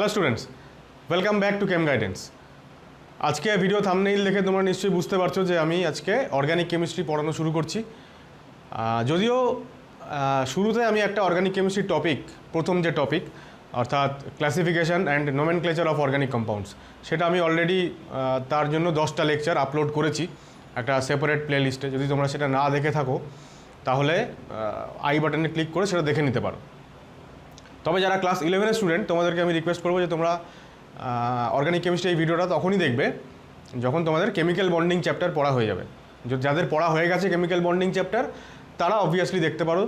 Hello students, welcome back to came guidance. আজকে video thumbnail দেখে তোমরা নিশ্চয়ই বুঝতে পারছো যে আমি আজকে অর্গানিক কেমিস্ট্রি পড়ানো শুরু করছি। যদিও শুরুতে আমি একটা অর্গানিক কেমিস্ট্রি টপিক, প্রথম যে টপিক অর্থাৎ classification and nomenclature of organic compounds, সেটা আমি অলরেডি তার জন্য 10টা লেকচার আপলোড করেছি একটা সেপারেট প্লে লিস্টে। যদি তোমরা সেটা না দেখে থাকো তাহলে আই বাটনে ক্লিক করে সেটা দেখে নিতে পারো। তবে যারা ক্লাস 11-এর স্টুডেন্ট, তোমাদেরকে আমি রিকোয়েস্ট করবো যে তোমরা অর্গানিক কেমিস্ট্রি এই ভিডিওটা তখনই দেখবে যখন তোমাদের কেমিক্যাল বন্ডিং চ্যাপ্টার পড়া হয়ে যাবে। যাদের পড়া হয়ে গেছে কেমিক্যাল বন্ডিং চ্যাপ্টার, তারা অবভিয়াসলি দেখতে পারো,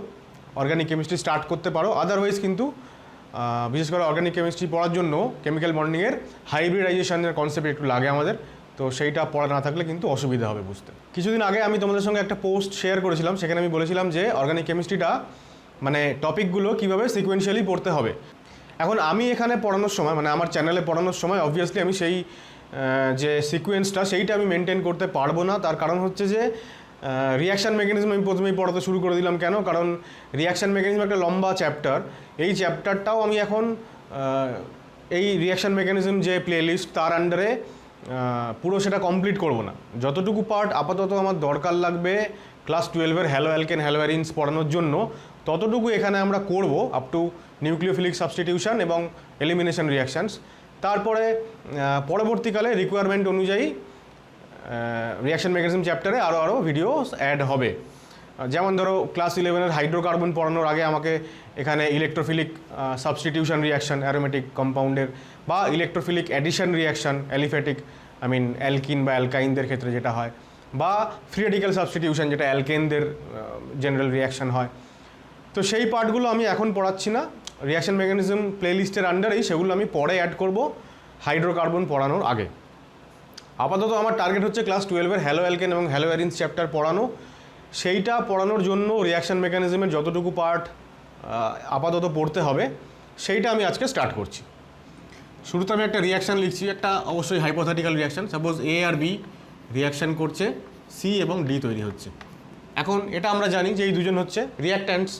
অর্গানিক কেমিস্ট্রি স্টার্ট করতে পারো। আদারওয়াইজ কিন্তু বিশেষ করে অর্গানিক কেমিস্ট্রি পড়ার জন্য কেমিক্যাল বন্ডিংয়ের হাইব্রিডাইজেশনের কনসেপ্ট একটু লাগে আমাদের, তো সেইটা পড়া না থাকলে কিন্তু অসুবিধা হবে বুঝতে। কিছুদিন আগে আমি তোমাদের সঙ্গে একটা পোস্ট শেয়ার করেছিলাম, সেখানে আমি বলেছিলাম যে অর্গানিক কেমিস্ট্রিটা মানে টপিকগুলো কীভাবে সিকোয়েন্সিয়ালি পড়তে হবে। এখন আমি এখানে পড়ানোর সময়, মানে আমার চ্যানেলে পড়ানোর সময় অবভিয়াসলি আমি সেই যে সিকোয়েন্সটা সেইটা আমি মেনটেন করতে পারবো না। তার কারণ হচ্ছে যে রিয়াকশান মেকানিজম আমি প্রথমেই পড়াতে শুরু করে দিলাম। কেন? কারণ রিয়াকশান মেকানিজম একটা লম্বা চ্যাপ্টার। এই চ্যাপ্টারটাও আমি এখন এই রিয়াকশান মেকানিজম যে প্লেলিস্ট তার আন্ডারে পুরো সেটা কমপ্লিট করব না। যতটুকু পার্ট আপাতত আমার দরকার লাগবে ক্লাস 12-এর হ্যালো অ্যালকেন হ্যালো অ্যারিনস পড়ানোর জন্য, ততটুকু এখানে আমরা করব আপ টু নিউক্লিওফিলিক সাবস্টিটিউশন এবং এলিমিনেশন রিয়াকশানস। তারপরে পরবর্তীকালে রিকোয়ারমেন্ট অনুযায়ী রিয়াকশান মেকানিজম চ্যাপ্টারে আরও ভিডিওস অ্যাড হবে। যেমন ধরো ক্লাস 11-এর হাইড্রোকার্বন পড়ানোর আগে আমাকে এখানে ইলেকট্রোফিলিক সাবস্টিটিউশন রিয়াকশান অ্যারোমেটিক কম্পাউন্ডের, বা electrophilic addition reaction aliphatic alkyne বা অ্যালকাইনদের ক্ষেত্রে যেটা হয়, বা ফ্রি রেডিক্যাল সাবস্টিটিউশন যেটা অ্যালকেনদের জেনারেল রিয়াকশান হয়। তো সেই পার্টগুলো আমি এখন পড়াচ্ছি না, রিয়াকশান মেকানিজম প্লেলিস্টের আন্ডারেই সেগুলো আমি পরে অ্যাড করব হাইড্রোকার্বন পড়ানোর আগে। আপাতত আমার টার্গেট হচ্ছে ক্লাস 12-এর হ্যালো অ্যালকেন এবং হ্যালো অ্যারিনস চ্যাপ্টার পড়ানো। সেইটা পড়ানোর জন্য রিয়াকশান মেকানিজমের যতটুকু পার্ট আপাতত পড়তে হবে সেইটা আমি আজকে স্টার্ট করছি। শুরুতে আমি একটা রিয়াকশান লিখছি, একটা অবশ্যই হাইপোথেটিক্যাল রিয়াকশান। সাপোজ এ আর বি রিয়াকশান করছে, সি এবং ডি তৈরি হচ্ছে। এখন এটা আমরা জানি যে এই দুজন হচ্ছে রিয়াক্ট্যান্টস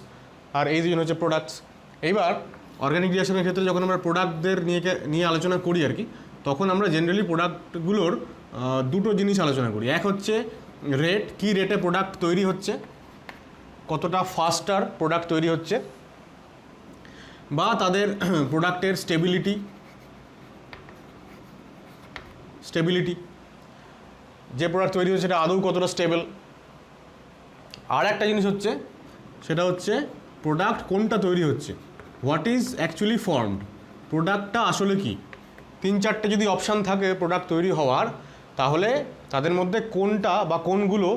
আর এই দুজন হচ্ছে প্রোডাক্টস। এইবার অর্গানিক রিয়াকশনের ক্ষেত্রে যখন আমরা প্রোডাক্টদের নিয়ে আলোচনা করি আর কি, তখন আমরা জেনারেলি প্রোডাক্টগুলোর দুটো জিনিস আলোচনা করি। এক হচ্ছে রেট, কি রেটে প্রোডাক্ট তৈরি হচ্ছে, কতটা ফাস্টার প্রোডাক্ট তৈরি হচ্ছে, বা তাদের প্রোডাক্টের স্টেবিলিটি, যে প্রোডাক্ট তৈরি হচ্ছে সেটা আদৌ কতটা স্টেবল। আর একটা জিনিস হচ্ছে, সেটা হচ্ছে প্রোডাক্ট কোনটা তৈরি হচ্ছে, হোয়াট ইজ অ্যাকচুয়ালি ফর্মড, প্রোডাক্টটা আসলে কি। 3-4টে যদি অপশান থাকে প্রোডাক্ট তৈরি হওয়ার, তাহলে তাদের মধ্যে কোনটা বা কোনগুলো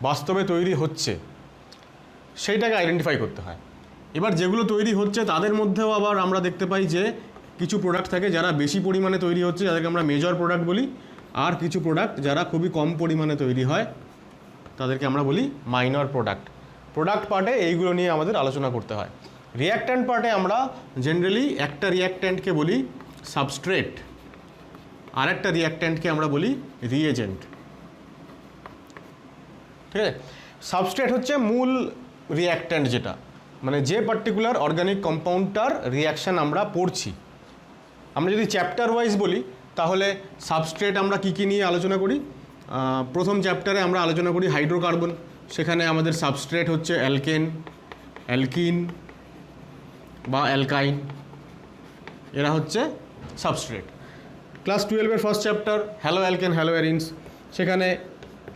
বাস্তবে তৈরি হচ্ছে সেইটাকে আইডেন্টিফাই করতে হয়। এবার যেগুলো তৈরি হচ্ছে তাদের মধ্যেও আবার আমরা দেখতে পাই যে কিছু প্রোডাক্ট থাকে যারা বেশি পরিমাণে তৈরি হচ্ছে, যাদেরকে আমরা মেজর প্রোডাক্ট বলি, আর কিছু প্রোডাক্ট যারা খুবই কম পরিমাণে তৈরি হয় তাদেরকে আমরা বলি মাইনর প্রোডাক্ট। প্রোডাক্ট পার্টে এইগুলো নিয়ে আমাদের আলোচনা করতে হয়। রিয়াক্ট্যান্ট পার্টে আমরা জেনারেলি একটা রিয়াক্ট্যান্টকে বলি সাবস্ট্রেট, আর একটা রিয়াক্ট্যান্টকে আমরা বলি রিএজেন্ট। ঠিক আছে? সাবস্ট্রেট হচ্ছে মূল রিয়াক্ট্যান্ট, যেটা মানে যে পার্টিকুলার অর্গানিক কম্পাউন্ডটার রিয়াকশান আমরা পড়ছি। আমরা যদি চ্যাপ্টার ওয়াইজ বলি তাহলে সাবস্ট্রেট আমরা কী নিয়ে আলোচনা করি। প্রথম চ্যাপ্টারে আমরা আলোচনা করি হাইড্রোকার্বন, সেখানে আমাদের সাবস্ট্রেট হচ্ছে অ্যালকেন, অ্যালকিন বা অ্যালকাইন, এরা হচ্ছে সাবস্ট্রেট। ক্লাস 12-এর first chapter haloalkane haloarenes, সেখানে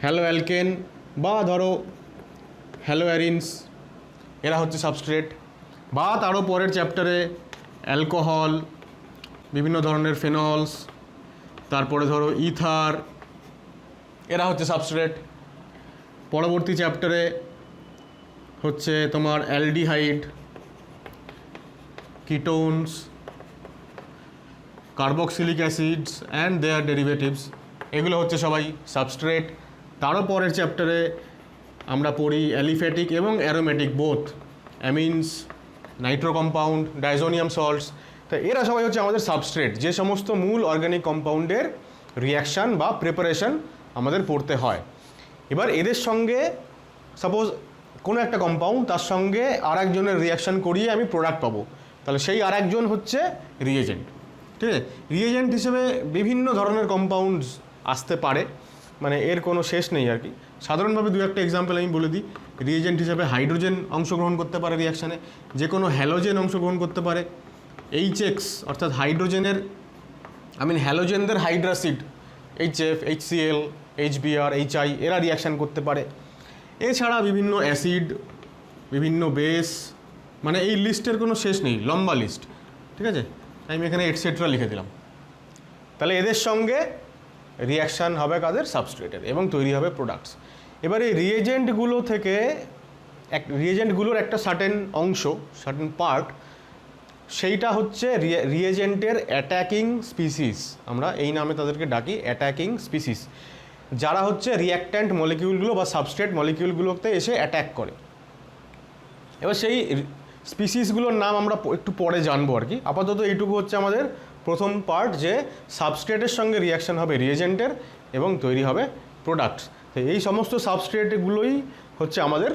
হ্যালো অ্যালকেন বা ধরো হ্যালো অ্যারিনস এরা হচ্ছে সাবস্ট্রেট। বা তারও পরের চ্যাপ্টারে অ্যালকোহল, বিভিন্ন ধরনের ফেনলস, তারপরে ধরো ইথার, এরা হচ্ছে সাবস্ট্রেট। পরবর্তী চ্যাপ্টারে হচ্ছে তোমার aldehyde, ketones, carboxylic acids and their derivatives, এগুলো হচ্ছে সবাই সাবস্ট্রেট। তারও পরের চ্যাপ্টারে আমরা পড়ি অ্যালিফ্যাটিক এবং aromatic both, amines, nitro compound, diazonium salts. তো এরা সবাই হচ্ছে আমাদের সাবস্ট্রেট, যে সমস্ত মূল অর্গানিক কম্পাউন্ডের রিয়াকশান বা প্রিপারেশন আমাদের পড়তে হয়। এবার এদের সঙ্গে সাপোজ কোনো একটা কম্পাউন্ড, তার সঙ্গে আর একজনের রিয়াকশান করিয়ে আমি প্রোডাক্ট পাবো, তাহলে সেই আর একজন হচ্ছে রিয়েজেন্ট। ঠিক আছে। রিয়েজেন্ট হিসেবে বিভিন্ন ধরনের কম্পাউন্ডস আসতে পারে, মানে এর কোনো শেষ নেই আর কি। সাধারণভাবে দু একটা এক্সাম্পল আমি বলে দিই। রিয়েজেন্ট হিসেবে হাইড্রোজেন অংশগ্রহণ করতে পারে রিয়াকশানে, যে কোনো হ্যালোজেন অংশগ্রহণ করতে পারে, এইচএক্স অর্থাৎ হাইড্রোজেনের হ্যালোজেনদের hydracid HF, HCl, HBr, HI এরা রিয়াকশান করতে পারে। এছাড়া বিভিন্ন অ্যাসিড, বিভিন্ন বেস, মানে এই লিস্টের কোনো শেষ নেই, লম্বা লিস্ট। ঠিক আছে, আমি এখানে এটসেট্রা লিখে দিলাম। তাহলে এদের সঙ্গে রিয়াকশান হবে কাদের? সাবস্ট্রেটের, এবং তৈরি হবে প্রোডাক্টস। এবার এই রিয়েজেন্টগুলোর একটা সার্টেন অংশ, সার্টেন পার্ট, সেইটা হচ্ছে রিয়েজেন্টের অ্যাটাকিং স্পিসিস। আমরা এই নামে তাদেরকে ডাকি, অ্যাটাকিং স্পিসিস, যারা হচ্ছে রিয়াক্ট্যান্ট মলিকিউলগুলো বা সাবস্ট্রেট মলিকিউলগুলোতে এসে অ্যাট্যাক করে। এবার সেই স্পিসিসগুলোর নাম আমরা একটু পরে জানবো আর কি। আপাতত এইটুকু হচ্ছে আমাদের প্রথম পার্ট, যে সাবস্ট্রেটের সঙ্গে রিয়াকশান হবে রিয়েজেন্টের এবং তৈরি হবে প্রোডাক্টস। তো এই সমস্ত সাবস্ট্রেটগুলোই হচ্ছে আমাদের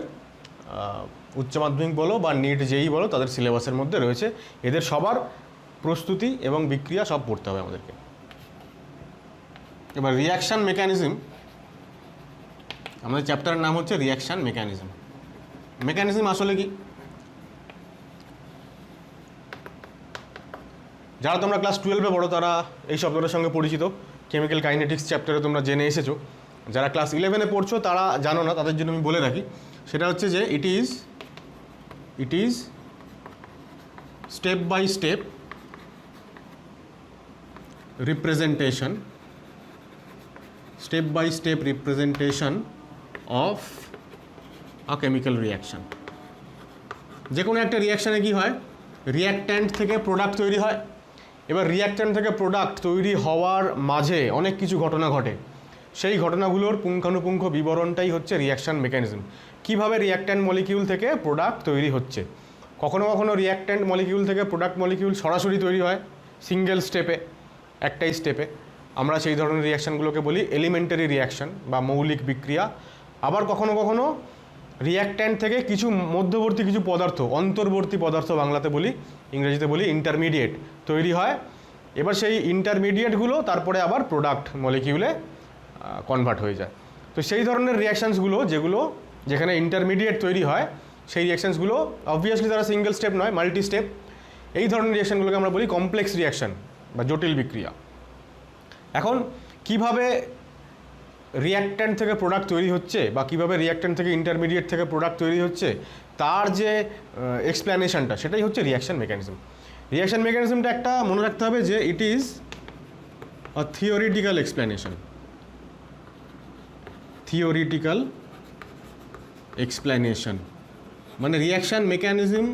উচ্চ মাধ্যমিক বলো বা নিট যেই বলো তাদের সিলেবাসের মধ্যে রয়েছে। এদের সবার প্রস্তুতি এবং বিক্রিয়া সব পড়তে হবে আমাদেরকে। এবার রিয়াকশান মেকানিজম, আমাদের চ্যাপ্টারের নাম হচ্ছে রিয়াকশান মেকানিজম। মেকানিজম আসলে কি? যারা তোমরা ক্লাস 12-এ পড়ো তারা এই শব্দটার সঙ্গে পরিচিত, কেমিক্যাল কাইনেটিক্স চ্যাপ্টারে তোমরা জেনে এসেছো। যারা ক্লাস 11-এ পড়ছো তারা জানো না, তাদের জন্য আমি বলে রাখি। সেটা হচ্ছে যে it is step by step representation of a chemical reaction. যে কোনো একটা রিয়াকশানে কি হয়? রিয়াক্ট্যান্ট থেকে প্রোডাক্ট তৈরি হয়। এবার রিয়াক্ট্যান্ট থেকে প্রোডাক্ট তৈরি হওয়ার মাঝে অনেক কিছু ঘটনা ঘটে। সেই ঘটনাগুলোর পুঙ্খানুপুঙ্খ বিবরণটাই হচ্ছে রিয়াকশান মেকানিজম। কীভাবে রিয়াক্ট্যান্ট মলিকিউল থেকে প্রোডাক্ট তৈরি হচ্ছে। কখনো কখনো রিয়াক্ট্যান্ট মলিকিউল থেকে প্রোডাক্ট মলিকিউল সরাসরি তৈরি হয় সিঙ্গেল স্টেপে, একটাই স্টেপে। আমরা সেই ধরনের রিয়াকশানগুলোকে বলি এলিমেন্টারি রিয়াকশান বা মৌলিক বিক্রিয়া। আবার কখনো কখনো রিয়াক্ট্যান্ট থেকে কিছু মধ্যবর্তী কিছু পদার্থ, অন্তর্বর্তী পদার্থ বাংলাতে বলি, ইংরেজিতে বলি ইন্টারমিডিয়েট, তৈরি হয়। এবার সেই ইন্টারমিডিয়েটগুলো তারপরে আবার প্রোডাক্ট মলিকিউলে কনভার্ট হয়ে যায়। তো সেই ধরনের রিয়াকশানসগুলো যেখানে ইন্টারমিডিয়েট তৈরি হয়, সেই রিয়াকশানসগুলো অবভিয়াসলি তারা সিঙ্গেল স্টেপ নয়, মাল্টি স্টেপ। এই ধরনের রিয়াকশানগুলোকে আমরা বলি কমপ্লেক্স রিয়াকশান বা জটিল বিক্রিয়া। এখন কিভাবে রিয়াক্ট্যান্ট থেকে প্রোডাক্ট তৈরি হচ্ছে বা কীভাবে রিয়াক্ট্যান্ট থেকে ইন্টারমিডিয়েট থেকে প্রোডাক্ট তৈরি হচ্ছে, তার যে এক্সপ্লেনেশনটা, সেটাই হচ্ছে রিয়াকশান মেকানিজম। রিয়াকশান মেকানিজমটা একটা মনে রাখতে হবে যে it is a theoretical explanation. Theoretical explanation মানে রিয়াকশান মেকানিজম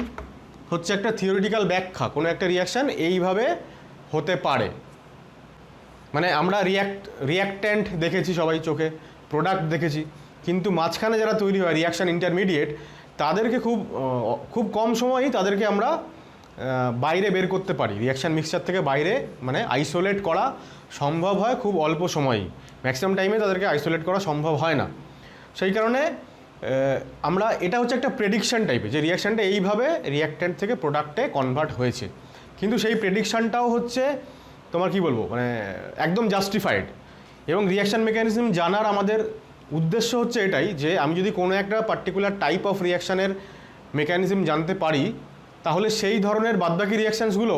হচ্ছে একটা থিওরিটিক্যাল ব্যাখ্যা, কোনো একটা রিয়াকশান এইভাবে হতে পারে। মানে আমরা রিয়াক্ট্যান্ট দেখেছি সবাই চোখে, প্রোডাক্ট দেখেছি, কিন্তু মাঝখানে যারা তৈরি হয় রিয়াকশান ইন্টারমিডিয়েট, তাদেরকে খুব কম সময়ই তাদেরকে আমরা বাইরে বের করতে পারি। রিয়াকশান মিক্সচার থেকে বাইরে মানে আইসোলেট করা সম্ভব হয় খুব অল্প সময়ই। ম্যাক্সিমাম টাইমে তাদেরকে আইসোলেট করা সম্ভব হয় না। সেই কারণে আমরা এটা হচ্ছে একটা প্রেডিকশান টাইপের, যে রিয়াকশানটা এইভাবে রিয়াক্ট্যান্ট থেকে প্রোডাক্টে কনভার্ট হয়েছে। কিন্তু সেই প্রেডিকশানটাও হচ্ছে তোমার কি বলবো, মানে একদম জাস্টিফাইড। এবং রিয়াকশান মেকানিজম জানার আমাদের উদ্দেশ্য হচ্ছে এটাই, যে আমি যদি কোনো একটা পার্টিকুলার টাইপ অফ রিয়াকশানের মেকানিজম জানতে পারি, তাহলে সেই ধরনের বাদবাকি রিয়াকশানসগুলো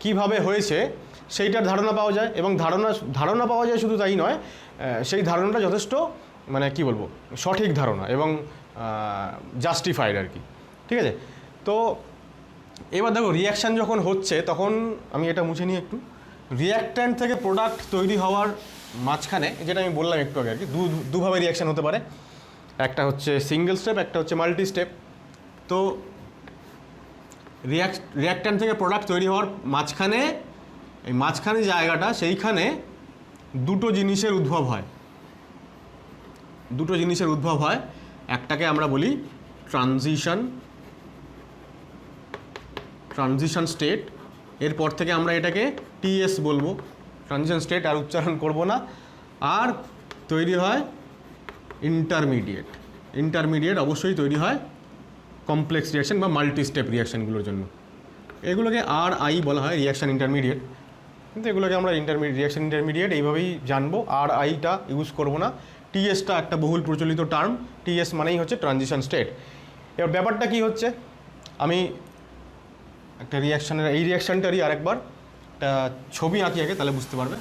কীভাবে হয়েছে সেইটার ধারণা পাওয়া যায়। এবং ধারণা পাওয়া যায়, শুধু তাই নয়, সেই ধারণাটা যথেষ্ট মানে কি বলবো সঠিক ধারণা এবং জাস্টিফাইড আর কি। ঠিক আছে, তো এবার দেখো রিয়াকশান যখন হচ্ছে তখন আমি এটা মুছে নিই একটু। রিয়াক্ট্যান্ট থেকে প্রোডাক্ট তৈরি হওয়ার মাঝখানে, যেটা আমি বললাম একটু আগে আর কি, দুভাবে রিয়াকশান হতে পারে। একটা হচ্ছে সিঙ্গেল স্টেপ, একটা হচ্ছে মাল্টি স্টেপ। তো রিয়াক্ট্যান্ট থেকে প্রোডাক্ট তৈরি হওয়ার মাঝখানে জায়গাটা, সেইখানে দুটো জিনিসের উদ্ভব হয়। একটাকে আমরা বলি ট্রানজিশন স্টেট। এরপর থেকে আমরা এটাকে টিএস বলবো, ট্রানজিশন স্টেট, আর উচ্চারণ করব না। আর তৈরি হয় ইন্টারমিডিয়েট অবশ্যই তৈরি হয় কমপ্লেক্স রিয়াকশান বা মাল্টি স্টেপ রিয়াকশানগুলোর জন্য। এগুলোকে RI বলা হয়, রিয়াকশান ইন্টারমিডিয়েট। কিন্তু এগুলোকে আমরা রিয়াকশন ইন্টারমিডিয়েট এইভাবেই জানবো, আর আইটা ইউজ করবো না। টিএসটা একটা বহুল প্রচলিত টার্ম, টিএস মানেই হচ্ছে ট্রানজিশন স্টেট। এবার ব্যাপারটা কি হচ্ছে, আমি একটা এই রিয়াকশানটারই আরেকবার একটা ছবি আঁকি আগে, তাহলে বুঝতে পারবে।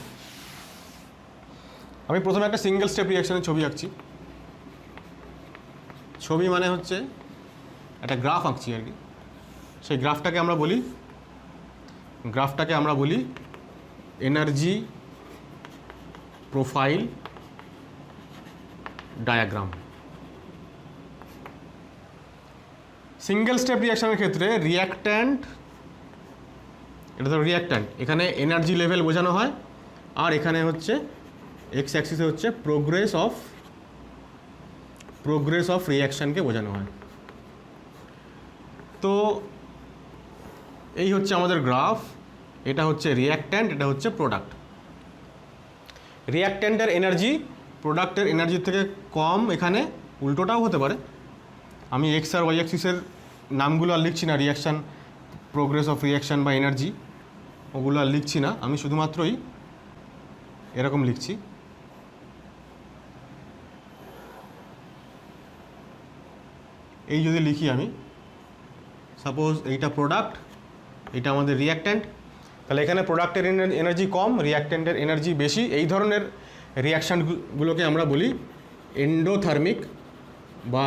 আমি প্রথমে একটা সিঙ্গেল স্টেপ রিয়াকশানের ছবি আঁকছি। ছবি মানে হচ্ছে একটা গ্রাফ আঁকছি আর কি। সেই গ্রাফটাকে আমরা বলি energy profile diagram. Single step রিয়াকশনের ক্ষেত্রে রিয়াক্ট্যান্ট, এটা তো রিয়াক্ট্যান্ট, এখানে এনার্জি লেভেল বোঝানো হয়, আর এখানে হচ্ছে এক্স অ্যাক্সিসে হচ্ছে প্রোগ্রেস অফ রিয়াকশানকে বোঝানো হয়। তো এই হচ্ছে আমাদের গ্রাফ, এটা হচ্ছে রিয়াক্ট্যান্ট, এটা হচ্ছে প্রোডাক্ট। রিয়াক্ট্যান্টের এনার্জি প্রোডাক্টের এনার্জির থেকে কম, এখানে উল্টোটাও হতে পারে। আমি এক্স আর ওয়াই অ্যাক্সিসের নামগুলো আর লিখছি না, রিয়াকশান, প্রোগ্রেস অফ রিয়াকশান বা এনার্জি, ওগুলো আর লিখছি না, আমি শুধুমাত্রই এরকম লিখছি। এই যদি লিখি আমি, সাপোজ এইটা প্রোডাক্ট, এটা আমাদের রিয়াক্ট্যান্ট, তাহলে এখানে প্রোডাক্টের এনার্জি কম, রিয়াক্ট্যান্টের এনার্জি বেশি। এই ধরনের রিয়াকশানগুলোকে আমরা বলি এন্ডোথার্মিক বা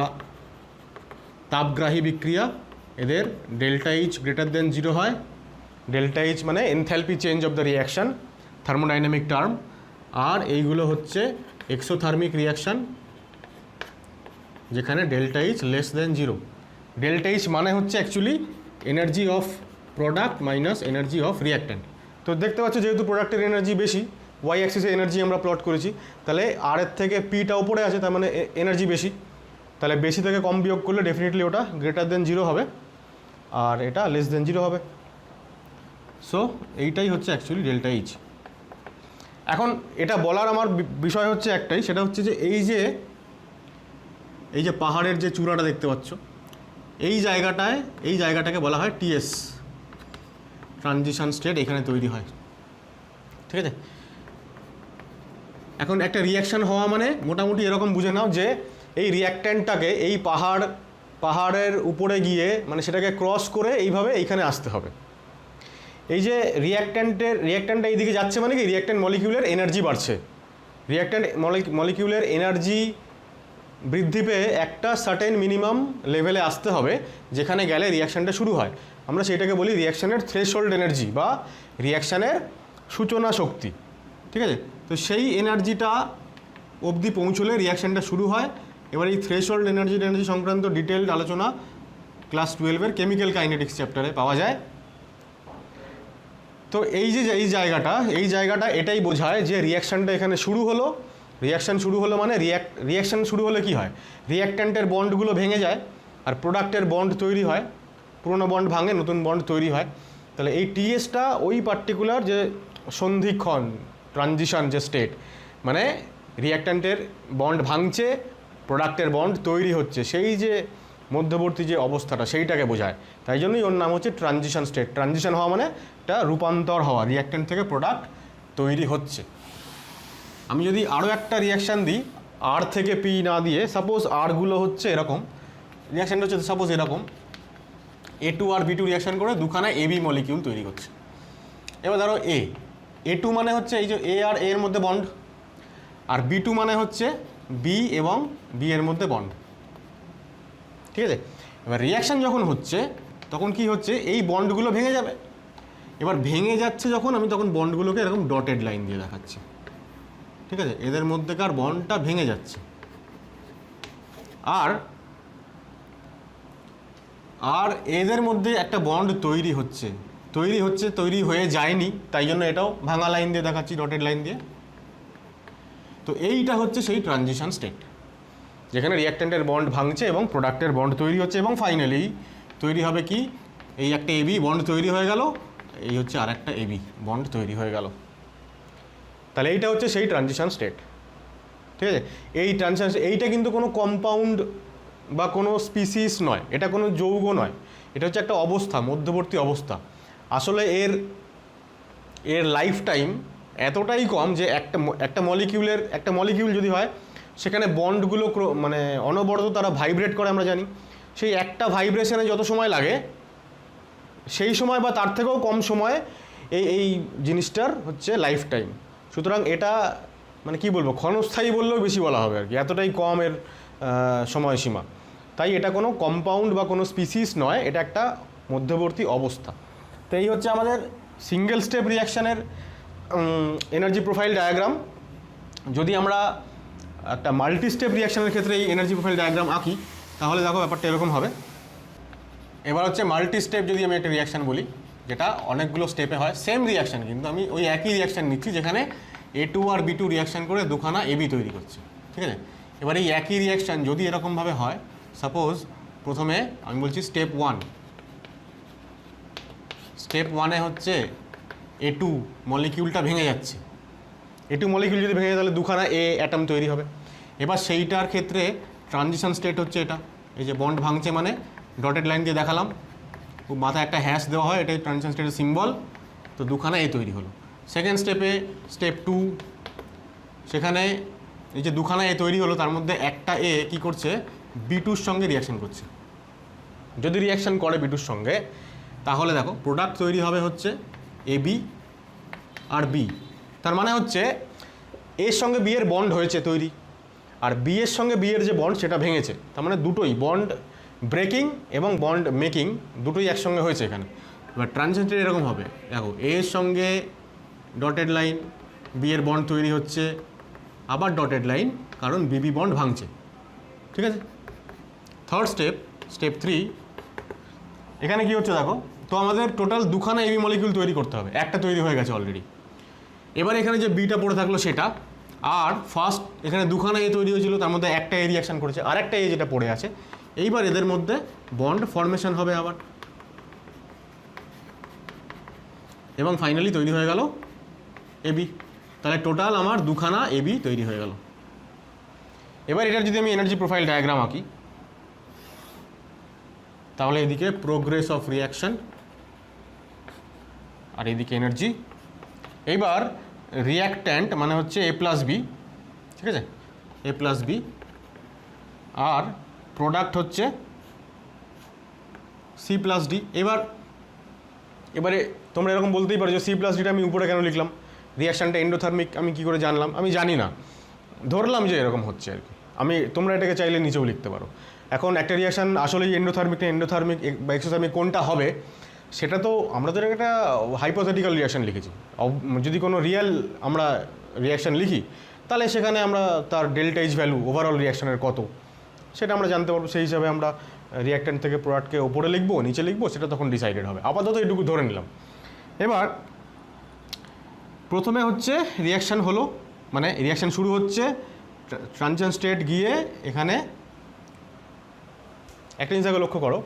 তাপগ্রাহী বিক্রিয়া। এদের ডেল্টা এইচ গ্রেটার দেন 0 হয়। ডেল্টা এইচ মানে enthalpy change of the reaction, thermodynamic term. আর এইগুলো হচ্ছে এক্সোথার্মিক রিয়াকশান, যেখানে delta H less than 0। Delta H মানে হচ্ছে actually energy of product minus energy of reactant. তো দেখতে পাচ্ছ যেহেতু প্রোডাক্টের এনার্জি বেশি, ওয়াই অ্যাক্সিসে এনার্জি আমরা প্লট করেছি, তাহলে আর এর থেকে পিটা উপরে আছে, তার মানে এনার্জি বেশি। তাহলে বেশি থেকে কম বিয়োগ করলে ডেফিনেটলি ওটা গ্রেটার দেন 0 হবে, আর এটা লেস দেন 0 হবে। সো এইটাই হচ্ছে অ্যাকচুয়ালি ডেল্টা এইচ। এখন এটা বলার আমার বিষয় হচ্ছে একটাই, সেটা হচ্ছে যে এই যে পাহাড়ের যে চূড়াটা দেখতে পাচ্ছ, এই জায়গাটাকে বলা হয় টিএস, ট্রানজিশন স্টেট, এখানে তৈরি হয়। ঠিক আছে, এখন একটা রিয়াকশান হওয়া মানে মোটামুটি এরকম বুঝে নাও যে এই রিয়াক্ট্যান্টটাকে এই পাহাড়ের উপরে গিয়ে, মানে সেটাকে ক্রস করে এইভাবে এইখানে আসতে হবে। এই যে রিয়াক্ট্যান্টটা এইদিকে যাচ্ছে মানে কি, রিয়াক্ট্যান্ট মলিকিউলের এনার্জি বাড়ছে। রিয়াক্ট্যান্ট মলিকিউলের এনার্জি বৃদ্ধি পেয়ে একটা সার্টেন মিনিমাম লেভেলে আসতে হবে, যেখানে গেলে রিয়াকশানটা শুরু হয়। আমরা সেইটাকে বলি রিয়াকশানের থ্রেশহোল্ড এনার্জি বা রিয়াকশানের সূচনা শক্তি। ঠিক আছে, তো সেই এনার্জিটা অবধি পৌঁছলে রিয়াকশানটা শুরু হয়। এবার এই থ্রেশহোল্ড এনার্জি সংক্রান্ত ডিটেলড আলোচনা ক্লাস 12-এর কেমিক্যাল কাইনেটিক্স চ্যাপ্টারে পাওয়া যায়। তো এই জায়গাটা এটাই বোঝায় যে রিয়াকশানটা এখানে শুরু হলো। রিয়াকশান শুরু হলো মানে রিয়াকশান শুরু হলে কি হয়, রিয়াক্ট্যান্টের বন্ডগুলো ভেঙে যায় আর প্রোডাক্টের বন্ড তৈরি হয়, পুরনো বন্ড ভাঙে নতুন বন্ড তৈরি হয়। তাহলে এই টিএসটা ওই পার্টিকুলার যে সন্ধিক্ষণ, ট্রানজিশন যে স্টেট, মানে রিয়াক্ট্যান্টের বন্ড ভাঙছে, প্রোডাক্টের বন্ড তৈরি হচ্ছে, সেই যে মধ্যবর্তী যে অবস্থাটা, সেইটাকে বোঝায়। তাই জন্যই ওর নাম হচ্ছে ট্রানজিশন স্টেট। ট্রানজিশন হওয়া মানে একটা রূপান্তর হওয়া, রিয়াক্ট্যান্ট থেকে প্রোডাক্ট তৈরি হচ্ছে। আমি যদি আরও একটা রিয়াকশান দিই, আর থেকে পি না দিয়ে, সাপোজ আরগুলো হচ্ছে এরকম, রিয়াকশানটা হচ্ছে সাপোজ এরকম, A2 আর B2 রিয়াকশান করে দুখানা AB মলিকিউল তৈরি করছে। এবার ধরো A2 মানে হচ্ছে এই যে A আর A এর মধ্যে বন্ড, আর B2 মানে হচ্ছে B এবং B এর মধ্যে বন্ড। ঠিক আছে, এবার রিয়াকশান যখন হচ্ছে তখন কি হচ্ছে, এই বন্ডগুলো ভেঙে যাবে। এবার ভেঙে যাচ্ছে যখন, আমি তখন বন্ডগুলোকে এরকম ডটেড লাইন দিয়ে দেখাচ্ছি। ঠিক আছে, এদের মধ্যেকার বন্ডটা ভেঙে যাচ্ছে। আর এদের মধ্যে একটা বন্ড তৈরি হয়ে যায়নি, তাই জন্য এটাও ভাঙা লাইন দিয়ে দেখাচ্ছি, ডটেড লাইন দিয়ে। তো এইটা হচ্ছে সেই ট্রানজিশন স্টেট, যেখানে রিয়াক্ট্যান্টের বন্ড ভাঙছে এবং প্রোডাক্টের বন্ড তৈরি হচ্ছে, এবং ফাইনালি তৈরি হবে কি, এই একটা AB বন্ড তৈরি হয়ে গেল, এই হচ্ছে আর একটা AB বন্ড তৈরি হয়ে গেল। তাহলে এইটা হচ্ছে সেই ট্রানজিশন স্টেট। ঠিক আছে, এইটা কিন্তু কোনো কম্পাউন্ড বা কোনো স্পিসিস নয়, এটা কোনো যৌগ নয়, এটা হচ্ছে একটা অবস্থা, মধ্যবর্তী অবস্থা। আসলে এর এর লাইফ টাইম এতটাই কম যে একটা মলিকিউল যদি হয় সেখানে বন্ডগুলো মানে অনবরত তারা ভাইব্রেট করে, আমরা জানি। সেই একটা ভাইব্রেশনে যত সময় লাগে সেই সময় বা তার থেকেও কম সময় এই জিনিসটার হচ্ছে লাইফ টাইম। সুতরাং এটা মানে কি বলবো, ক্ষণস্থায়ী বললেও বেশি বলা হবে আর কি, এতটাই কম এর সময়সীমা। তাই এটা কোনো কম্পাউন্ড বা কোনো স্পিসিস নয়, এটা একটা মধ্যবর্তী অবস্থা। তো এই হচ্ছে আমাদের সিঙ্গেল স্টেপ রিয়াকশানের এনার্জি প্রোফাইল ডায়াগ্রাম। যদি আমরা একটা মাল্টি স্টেপ রিয়াকশানের ক্ষেত্রে এই এনার্জি প্রোফাইল ডায়াগ্রাম আঁকি তাহলে দেখো ব্যাপারটা এরকম হবে। এবার হচ্ছে মাল্টি স্টেপ যদি আমি একটা রিয়াকশান বলি, যেটা অনেকগুলো স্টেপে হয়, সেম রিয়াকশান কিন্তু আমি ওই একই রিয়াকশান নিচ্ছি যেখানে A2 আর B2 রিয়াকশান করে দুখানা AB তৈরি করছে, ঠিক আছে। এবার এই একই রিয়াকশান যদি এরকমভাবে হয়, সাপোজ প্রথমে আমি বলছি স্টেপ 1, স্টেপ 1-এ হচ্ছে A2 মলিকিউলটা ভেঙে যাচ্ছে। A2 মলিকিউল যদি ভেঙে যায় তাহলে দুখানা A অ্যাটম তৈরি হবে। এবার সেইটার ক্ষেত্রে ট্রানজিশন স্টেট হচ্ছে এটা, এই যে বন্ড ভাঙছে মানে ডটেড লাইন দিয়ে দেখালাম, মাথায় একটা হ্যাশ দেওয়া হয়, এটাই ট্রানজিশন স্টেটের সিম্বল। তো দুখানা A তৈরি হলো। সেকেন্ড স্টেপে স্টেপ 2, সেখানে এই যে দুখানা A তৈরি হলো তার মধ্যে একটা A কি করছে, B2-র সঙ্গে রিয়াকশন করছে। যদি রিয়াকশন করে B2-র সঙ্গে তাহলে দেখো প্রোডাক্ট তৈরি হবে হচ্ছে AB আর B। তার মানে হচ্ছে এর সঙ্গে বি এর বন্ড হয়েছে তৈরি, আর বি এর সঙ্গে বি এর যে বন্ড সেটা ভেঙেছে। তার মানে দুটোই বন্ড ব্রেকিং এবং বন্ড মেকিং দুটোই একসঙ্গে হয়েছে এখানে। এবার ট্রানজিশনটা এরকম হবে, দেখো এ এর সঙ্গে ডটেড লাইন, বি এর বন্ড তৈরি হচ্ছে, আবার ডটেড লাইন, কারণ বিবি বন্ড ভাঙছে, ঠিক আছে। থার্ড স্টেপ, স্টেপ 3, এখানে কি হচ্ছে দেখো, তো আমাদের টোটাল দুখানা এবি মলিকিউল তৈরি করতে হবে, একটা তৈরি হয়ে গেছে অলরেডি। এবার এখানে যে বিটা পড়ে থাকলো সেটা, আর ফার্স্ট এখানে দুখানা এ তৈরি হয়েছিল তার মধ্যে একটা এ রিয়াকশান করেছে, আর একটা এ যেটা পড়ে আছে, এইবার এদের মধ্যে বন্ড ফর্মেশন হবে আবার, এবং ফাইনালি তৈরি হয়ে গেল এবি। তাহলে টোটাল আমার দুখানা এবি তৈরি হয়ে গেল। এবার এটার যদি আমি এনার্জি প্রোফাইল ডায়াগ্রাম আঁকি তাহলে এদিকে প্রোগ্রেস অফ রিয়াকশন আর এদিকে এনার্জি। এইবার রিয়াক্ট্যান্ট মানে হচ্ছে A+B, ঠিক আছে, A+B, আর প্রোডাক্ট হচ্ছে C+D। এবারে তোমরা এরকম বলতেই পারো যে C+Dটা আমি উপরে কেন লিখলাম, রিয়াকশানটা এন্ডোথার্মিক আমি কি করে জানলাম, আমি জানি না, ধরলাম যে এরকম হচ্ছে আর কি। তোমরা এটাকে চাইলে নিচেও লিখতে পারো। এখন একটা রিয়াকশান আসলেই এন্ডোথার্মিক বা এক্সোথার্মিক কোনটা হবে সেটা তো আমরা তো একটা হাইপোথেটিক্যাল রিয়াকশান লিখেছি। যদি কোনো রিয়েল আমরা রিয়াকশান লিখি তাহলে সেখানে আমরা তার ডেল্টা এইচ ভ্যালু ওভারঅল রিয়াকশানের কত সেটা আমরা জানতে পারবো। সেই হিসাবে আমরা রিয়াক্ট্যান্ট থেকে প্রোডাক্টকে ওপরে লিখবো নিচে লিখবো সেটা তখন ডিসাইডেড হবে। আপাতত এটুকু ধরে নিলাম। এবার প্রথমে হচ্ছে রিয়াকশান হলো, মানে রিয়াকশান শুরু হচ্ছে, ট্রানজিশন স্টেট গিয়ে এখানে একটা জিনিস আগে লক্ষ্য করো,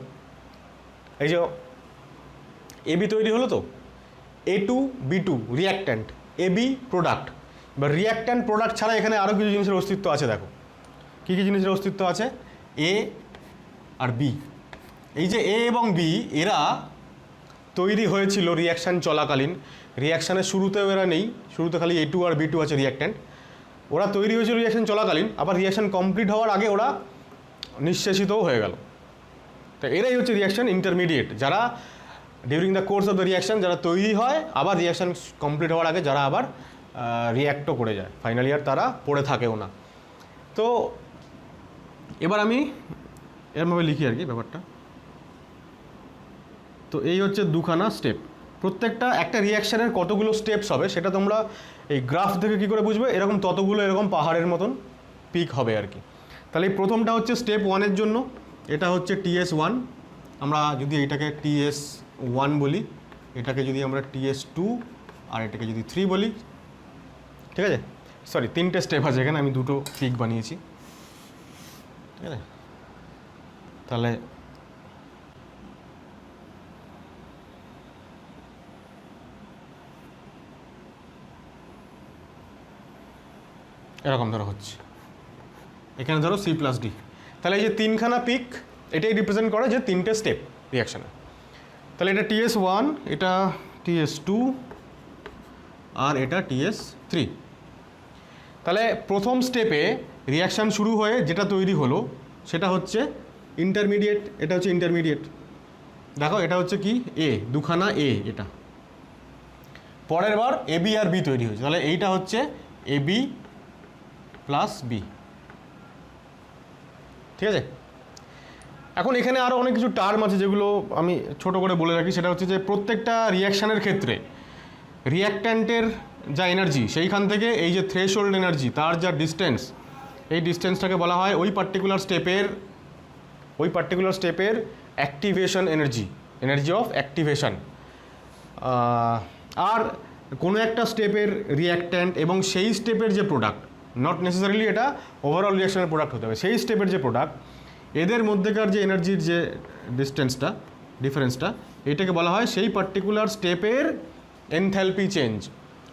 এই যে এবি তৈরি হলো, তো A2 B2 reactant, AB product. বা রিয়াক্ট্যান্ট প্রোডাক্ট ছাড়া এখানে আরও কিছু জিনিসের অস্তিত্ব আছে। দেখো কী কী জিনিসের অস্তিত্ব আছে, এ আর বি। এই যে এ এবং বি এরা তৈরি হয়েছিল রিয়াকশান চলাকালীন, রিয়াকশানের শুরুতেও এরা নেই, শুরুতে খালি A2 আর B2 আছে রিয়াক্ট্যান্ট। ওরা তৈরি হয়েছিল রিয়াকশান চলাকালীন, আবার রিয়াকশান কমপ্লিট হওয়ার আগে ওরা নিঃশেষিতও হয়ে গেল। তো এরাই হচ্ছে রিয়াকশান ইন্টারমিডিয়েট, যারা during the course of the reaction যারা তৈরি হয়, আবার রিয়াকশান কমপ্লিট হওয়ার আগে যারা আবার রিয়াক্টও করে যায়, ফাইনালি আর তারা পড়ে থাকেও না। তো এবার আমি এরমভাবে লিখি আর কি ব্যাপারটা। তো এই হচ্ছে দুখানা স্টেপ, প্রত্যেকটা একটা রিয়াকশানের কতগুলো স্টেপস হবে সেটা তোমরা এই গ্রাফ থেকে কী করে বুঝবে, এরকম ততগুলো এরকম পাহাড়ের মতন পিক হবে আর কি। তাহলে এই প্রথমটা হচ্ছে স্টেপ 1-এর জন্য, এটা হচ্ছে TS1, আমরা যদি এইটাকে TS1 বলি, এটাকে যদি আমরা TS2 আর এটাকে যদি 3 বলি, ঠিক আছে। সরি, 3টে স্টেপ আছে এখানে, আমি দুটো পিক বানিয়েছি, ঠিক আছে। তাহলে এরকম ধরো হচ্ছে, এখানে ধরো C+D। তাহলে এই যে তিনখানা পিক এটাই রিপ্রেজেন্ট করে যে 3টে স্টেপ রিয়াকশানে। তাহলে এটা TS1, এটা TS2 আর এটা TS3। তাহলে প্রথম স্টেপে রিয়াকশান শুরু হয়ে যেটা তৈরি হলো সেটা হচ্ছে ইন্টারমিডিয়েট, এটা হচ্ছে ইন্টারমিডিয়েট। দেখো এটা হচ্ছে কি এ, দুখানা এ, এটা পরের বার AB আর B তৈরি হয়েছে, তাহলে এইটা হচ্ছে AB প্লাস বি, ঠিক আছে। এখন এখানে আরও অনেক কিছু টার্ম আছে যেগুলো আমি ছোট করে বলে রাখি, সেটা হচ্ছে যে প্রত্যেকটা রিয়াকশানের ক্ষেত্রে রিয়াক্ট্যান্টের যা এনার্জি সেইখান থেকে এই যে থ্রেশহোল্ড এনার্জি তার যা ডিস্টেন্স, এই ডিস্টেন্সটাকে বলা হয় ওই পার্টিকুলার স্টেপের activation energy, energy of activation. আর কোনো একটা স্টেপের রিয়াক্ট্যান্ট এবং সেই স্টেপের যে প্রোডাক্ট, নট নেসেসারিলি এটা ওভারঅল রিয়াকশনের প্রোডাক্ট হতে হবে, সেই স্টেপের যে প্রোডাক্ট, এদের মধ্যেকার যে এনার্জির যে ডিফারেন্সটা, এটাকে বলা হয় সেই পার্টিকুলার স্টেপের এনথ্যালপি চেঞ্জ।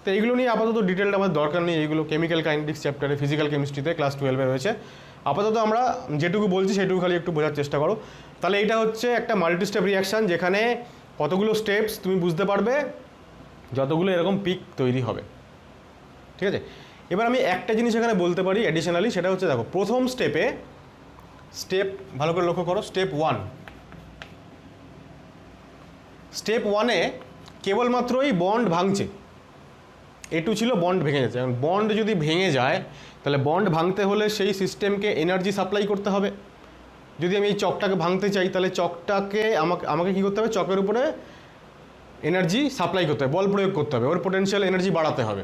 তো এইগুলো নিয়ে আপাতত ডিটেলটা আমাদের দরকার নেই, এইগুলো কেমিক্যাল কাইনেটিক্স চ্যাপ্টারে ফিজিক্যাল কেমিস্ট্রিতে ক্লাস 12-এ রয়েছে। আপাতত আমরা যেটুকু বলছি সেটুকু খালি একটু বোঝার চেষ্টা করো। তাহলে এটা হচ্ছে একটা মাল্টি স্টেপ রিয়াকশান যেখানে কতগুলো স্টেপস তুমি বুঝতে পারবে যতগুলো এরকম পিক তৈরি হবে, ঠিক আছে। এবার আমি একটা জিনিস এখানে বলতে পারি অ্যাডিশনালি, সেটা হচ্ছে দেখো প্রথম স্টেপ ভালো করে লক্ষ্য করো, স্টেপ 1-এ কেবলমাত্রই বন্ড ভাঙছে, এটু ছিল বন্ড ভেঙে যাচ্ছে। এখন বন্ড যদি ভেঙে যায় তাহলে বন্ড ভাঙতে হলে সেই সিস্টেমকে এনার্জি সাপ্লাই করতে হবে। যদি আমি এই চকটাকে ভাঙতে চাই তাহলে চকটাকে আমাকে কী করতে হবে, চকের উপরে এনার্জি সাপ্লাই করতে হবে, বল প্রয়োগ করতে হবে, ওর পোটেনশিয়াল এনার্জি বাড়াতে হবে,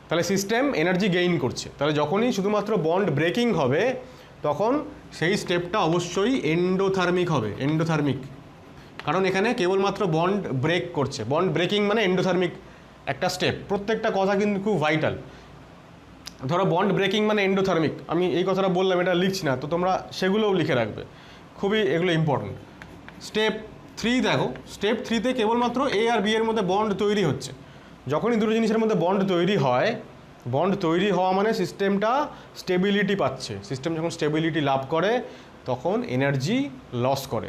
তাহলে সিস্টেম এনার্জি গেইন করছে। তাহলে যখনই শুধুমাত্র বন্ড ব্রেকিং হবে তখন সেই স্টেপটা অবশ্যই এন্ডোথার্মিক হবে, এন্ডোথার্মিক, কারণ এখানে কেবলমাত্র বন্ড ব্রেক করছে। বন্ড ব্রেকিং মানে এন্ডোথার্মিক একটা স্টেপ, প্রত্যেকটা কথা কিন্তু খুব ভাইটাল। ধরো বন্ড ব্রেকিং মানে এন্ডোথার্মিক, আমি এই কথাটা বললাম, এটা লিখছি না, তো তোমরা সেগুলোও লিখে রাখবে, খুবই এগুলো ইম্পর্টেন্ট। স্টেপ 3 দেখো, স্টেপ 3-তে কেবলমাত্র এ আর বি এর মধ্যে বন্ড তৈরি হচ্ছে। যখনই দুটো জিনিসের মধ্যে বন্ড তৈরি হয়, বন্ড তৈরি হওয়া মানে সিস্টেমটা স্টেবিলিটি পাচ্ছে। সিস্টেম যখন স্টেবিলিটি লাভ করে তখন এনার্জি লস করে।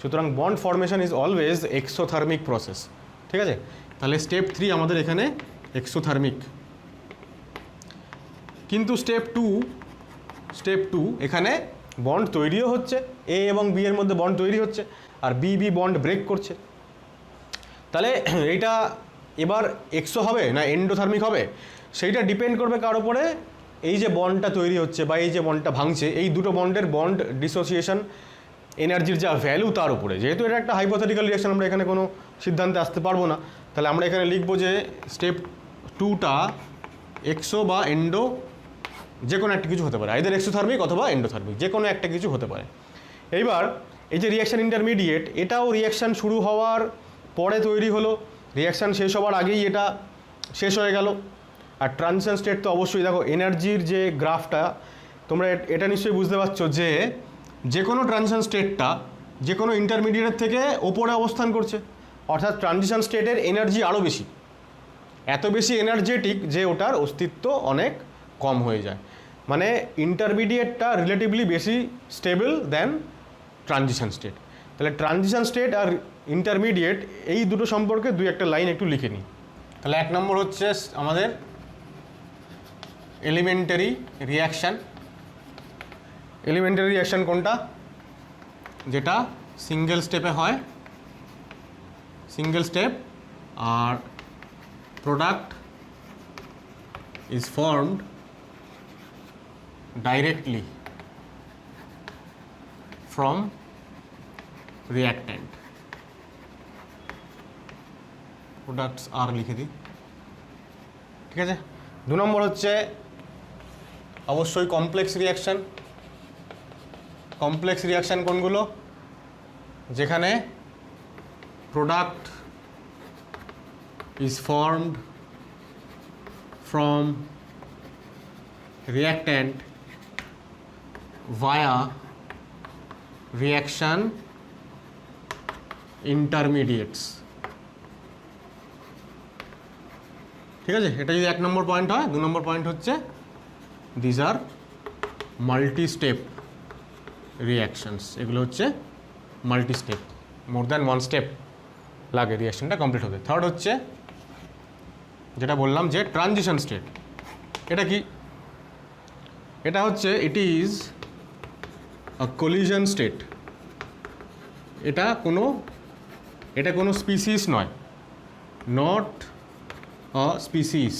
সুতরাং bond formation is always exothermic process, ঠিক আছে। তাহলে স্টেপ 3 আমাদের এখানে এক্সোথার্মিক। কিন্তু স্টেপ 2 এখানে বন্ড তৈরিও হচ্ছে, এ এবং বি এর মধ্যে বন্ড তৈরি হচ্ছে, আর বি বন্ড ব্রেক করছে। তাহলে এইটা এবার এক্সো হবে না এন্ডোথার্মিক হবে, সেইটা ডিপেন্ড করবে কার উপরে, এই যে বন্ডটা তৈরি হচ্ছে বা এই যে বন্ডটা ভাঙছে, এই দুটো বন্ডের বন্ড ডিসোসিয়েশন এনার্জির যা ভ্যালু তার উপরে। যেহেতু এটা একটা হাইপোথেটিক্যাল রিয়াকশন, আমরা এখানে কোনো সিদ্ধান্তে আসতে পারবো না, তাহলে আমরা এখানে লিখবো যে স্টেপ 2টা এক্সো বা এন্ডো যে কোনো একটা কিছু হতে পারে, আইদার এক্সোথার্মিক অথবা এন্ডোথার্মিক, যে কোনো একটা কিছু হতে পারে। এইবার এই যে রিয়াকশান ইন্টারমিডিয়েট, এটাও রিয়াকশান শুরু হওয়ার পরে তৈরি হলো, রিয়াকশান শেষ হওয়ার আগেই এটা শেষ হয়ে গেল। আর ট্রানজিশন স্টেট তো অবশ্যই দেখো এনার্জির যে গ্রাফটা, তোমরা এটা নিশ্চয়ই বুঝতে পারছো যে কোনো ট্রানজিশন স্টেটটা যে কোনো ইন্টারমিডিয়েটের থেকে ওপরে অবস্থান করছে, অর্থাৎ ট্রানজিশন স্টেটের এনার্জি আরও বেশি, এত বেশি এনার্জেটিক যে ওটার অস্তিত্ব অনেক কম হয়ে যায়। মানে ইন্টারমিডিয়েটটা রিলেটিভলি বেশি স্টেবল দেন ট্রানজিশন স্টেট। তাহলে ট্রানজিশন স্টেট আর ইন্টারমিডিয়েট এই দুটো সম্পর্কে দুই একটা লাইন একটু লিখে নিই। তাহলে 1 নম্বর হচ্ছে আমাদের এলিমেন্টারি রিয়াকশান। এলিমেন্টারি রিয়াকশান কোনটা, যেটা সিঙ্গেল স্টেপে হয়, সিঙ্গেল স্টেপ, আর product is formed directly from reactant. Products আর লিখে দিই, ঠিক আছে। 2 নম্বর হচ্ছে অবশ্যই কমপ্লেক্স রিয়াকশান। কমপ্লেক্স রিয়াকশান কোনগুলো, যেখানে product is formed from reactant via reaction intermediates, ঠিক আছে। এটা যদি 1 নম্বর পয়েন্ট হয়, 2 নম্বর পয়েন্ট হচ্ছে these are multi step reactions. এগুলো হচ্ছে multi step, more than 1 step লাগে রিয়াকশানটা কমপ্লিট হতে। থার্ড হচ্ছে যেটা বললাম যে ট্রানজিশন স্টেট, এটা কি, এটা হচ্ছে it is a collision state. এটা কোনো স্পিসিস নয়, not a species,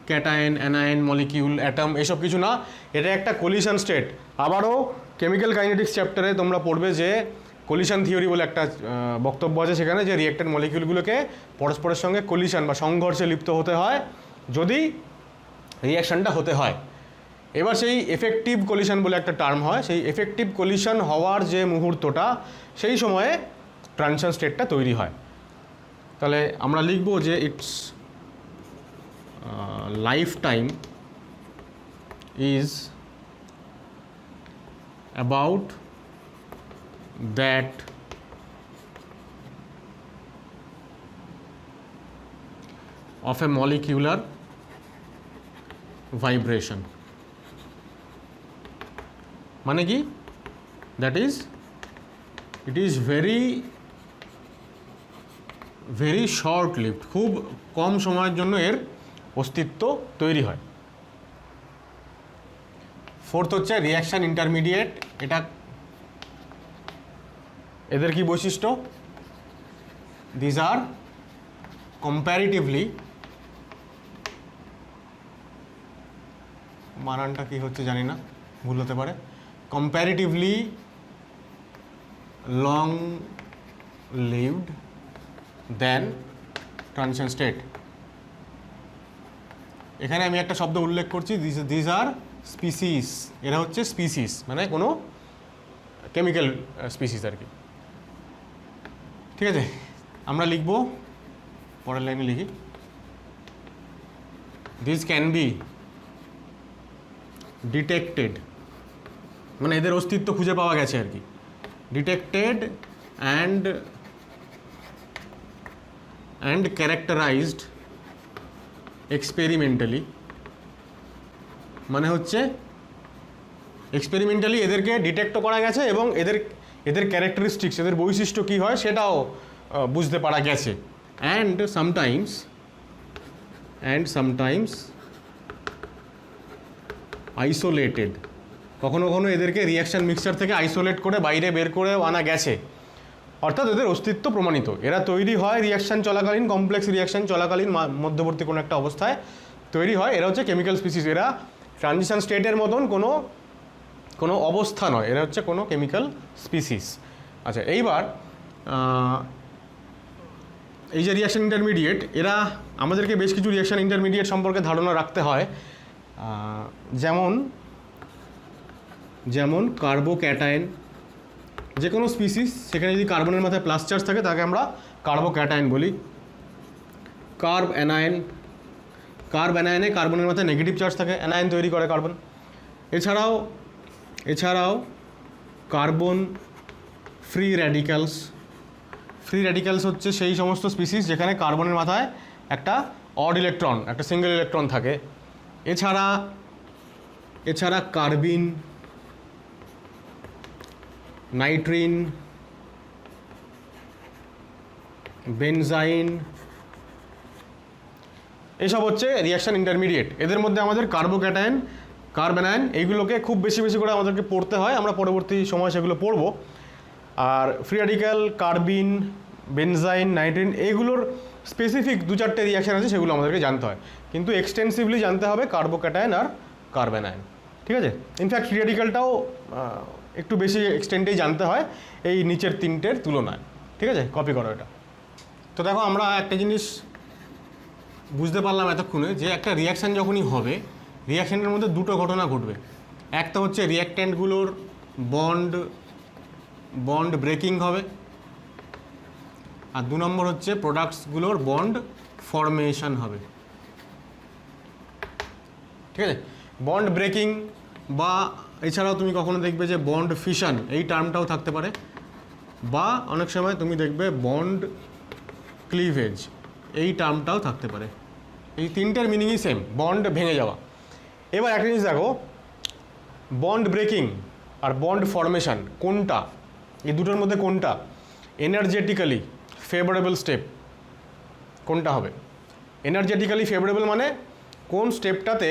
cation, anion, molecule, atom এসব কিছু না, এটা একটা কলিশন স্টেট। আবারও কেমিক্যাল কাইনেটিক্স চ্যাপ্টারে তোমরা পড়বে যে কলিশন থিওরি বলে একটা বক্তব্য আছে সেখানে, যে রিঅ্যাক্ট্যান্ট মলিকিউলগুলোকে পরস্পরের সঙ্গে কলিশন বা সংঘর্ষে লিপ্ত হতে হয় যদি রিঅ্যাকশানটা হতে হয়। এবার সেই এফেক্টিভ কলিশন বলে একটা টার্ম হয়, সেই এফেক্টিভ কলিশন হওয়ার যে মুহূর্তটা, সেই সময়ে ট্রানজিশন স্টেটটা তৈরি হয়। তাহলে আমরা লিখব যে it's life time is about that of a molecular vibration, মানে কি, that is it is very short lived, খুব কম সময়ের জন্য এর অস্তিত্ব তৈরি হয়। ফোর্থ হচ্ছে রিঅ্যাকশান ইন্টারমিডিয়েট, এটা এদের কি বৈশিষ্ট্য, দিজ আর কম্প্যারিটিভলি, বানানটা কি হচ্ছে জানি না, ভুল হতে পারে, কম্প্যারিটিভলি লং লিভড দেন ট্রানজিশন স্টেট। এখানে আমি একটা শব্দ উল্লেখ করছি, দিজ আর স্পিসিস, এরা হচ্ছে স্পিসিস মানে কোনো কেমিক্যাল স্পিসিস আর কি। ঠিক আছে, আমরা লিখব, পরের লাইনে লিখি, দিস ক্যান বি ডিটেক্টেড, মানে এদের অস্তিত্ব খুঁজে পাওয়া গেছে আর কি, ডিটেক্টেড অ্যান্ড ক্যারেক্টারাইজড এক্সপেরিমেন্টালি, মানে হচ্ছে এক্সপেরিমেন্টালি এদেরকে ডিটেক্টও করা গেছে এবং এদের ক্যারেক্টারিস্টিক্স, এদের বৈশিষ্ট্য কী হয় সেটাও বুঝতে পারা গেছে। অ্যান্ড সামটাইমস আইসোলেটেড, কখনো কখনো এদেরকে রিঅ্যাকশান মিক্সচার থেকে আইসোলেট করে বাইরে বের করে আনা গেছে, অর্থাৎ এদের অস্তিত্ব প্রমাণিত। এরা তৈরি হয় রিঅ্যাকশান চলাকালীন, কমপ্লেক্স রিঅ্যাকশান চলাকালীন, মধ্যবর্তী কোনো একটা অবস্থায় তৈরি হয়। এরা হচ্ছে কেমিক্যাল স্পিসিস, এরা ট্রানজিশন স্টেটের মতন কোনো অবস্থা নয়, এরা হচ্ছে কোনো কেমিক্যাল স্পিসিস। আচ্ছা, এইবার এই যে রিঅ্যাকশান ইন্টারমিডিয়েট, এরা আমাদেরকে বেশ কিছু রিঅ্যাকশান ইন্টারমিডিয়েট সম্পর্কে ধারণা রাখতে হয়, যেমন কার্বোক্যাটায়ন, যে কোনো স্পিসিস সেখানে যদি কার্বনের মাথায় প্লাস চার্জ থাকে তাকে আমরা কার্বোক্যাটায়ন বলি। কার্ব অ্যানায়নে কার্বনের মাথায় নেগেটিভ চার্জ থাকে, অ্যানায়ন তৈরি করে কার্বন। এছাড়াও কার্বন ফ্রি র্যাডিক্যালস হচ্ছে সেই সমস্ত স্পিসিস যেখানে কার্বনের মাথায় একটা অড ইলেকট্রন, একটা সিঙ্গেল ইলেকট্রন থাকে। এছাড়া কার্বিন, নাইট্রিন, বেনজাইন, এসব হচ্ছে রিঅ্যাকশান ইন্টারমিডিয়েট। এদের মধ্যে আমাদের কার্বোক্যাটায়ন, কার্ব অ্যানায়ন এইগুলোকে খুব বেশি করে আমাদেরকে পড়তে হয়, আমরা পরবর্তী সময় সেগুলো পড়ব। আর ফ্রি র্যাডিক্যাল, কার্বিন, বেনজাইন, নাইট্রিন এইগুলোর স্পেসিফিক 2-4টে রিঅ্যাকশান আছে, সেগুলো আমাদেরকে জানতে হয়, কিন্তু এক্সটেন্সিভলি জানতে হবে কার্বোক্যাটায়ন আর কার্ব অ্যানায়ন। ঠিক আছে, ইনফ্যাক্ট ফ্রি র্যাডিক্যালটাও একটু বেশি এক্সটেন্টেই জানতে হয় এই নিচের 3টের তুলনায়। ঠিক আছে, কপি করো এটা। তো দেখো, আমরা একটা জিনিস বুঝতে পারলাম এতক্ষণে, যে একটা রিঅ্যাকশান যখনই হবে, রিঅ্যাকশানের মধ্যে 2টো ঘটনা ঘটবে। একটা হচ্ছে রিঅ্যাকট্যান্টগুলোর বন্ড ব্রেকিং হবে, আর 2 নম্বর হচ্ছে প্রোডাক্টসগুলোর বন্ড ফরমেশন হবে। ঠিক আছে, বন্ড ব্রেকিং বা এছাড়াও তুমি কখনো দেখবে যে বন্ড ফিশন, এই টার্মটাও থাকতে পারে, বা অনেক সময় তুমি দেখবে বন্ড ক্লিভেজ, এই টার্মটাও থাকতে পারে। এই 3টের মিনিংই সেম, বন্ড ভেঙে যাওয়া। এবার একটা জিনিস দেখো, বন্ড ব্রেকিং আর বন্ড ফরমেশন কোনটা, এই দুটোর মধ্যে কোনটা এনার্জেটিক্যালি ফেভারেবল স্টেপ, কোনটা হবে? এনার্জেটিক্যালি ফেভারেবল মানে কোন স্টেপটাতে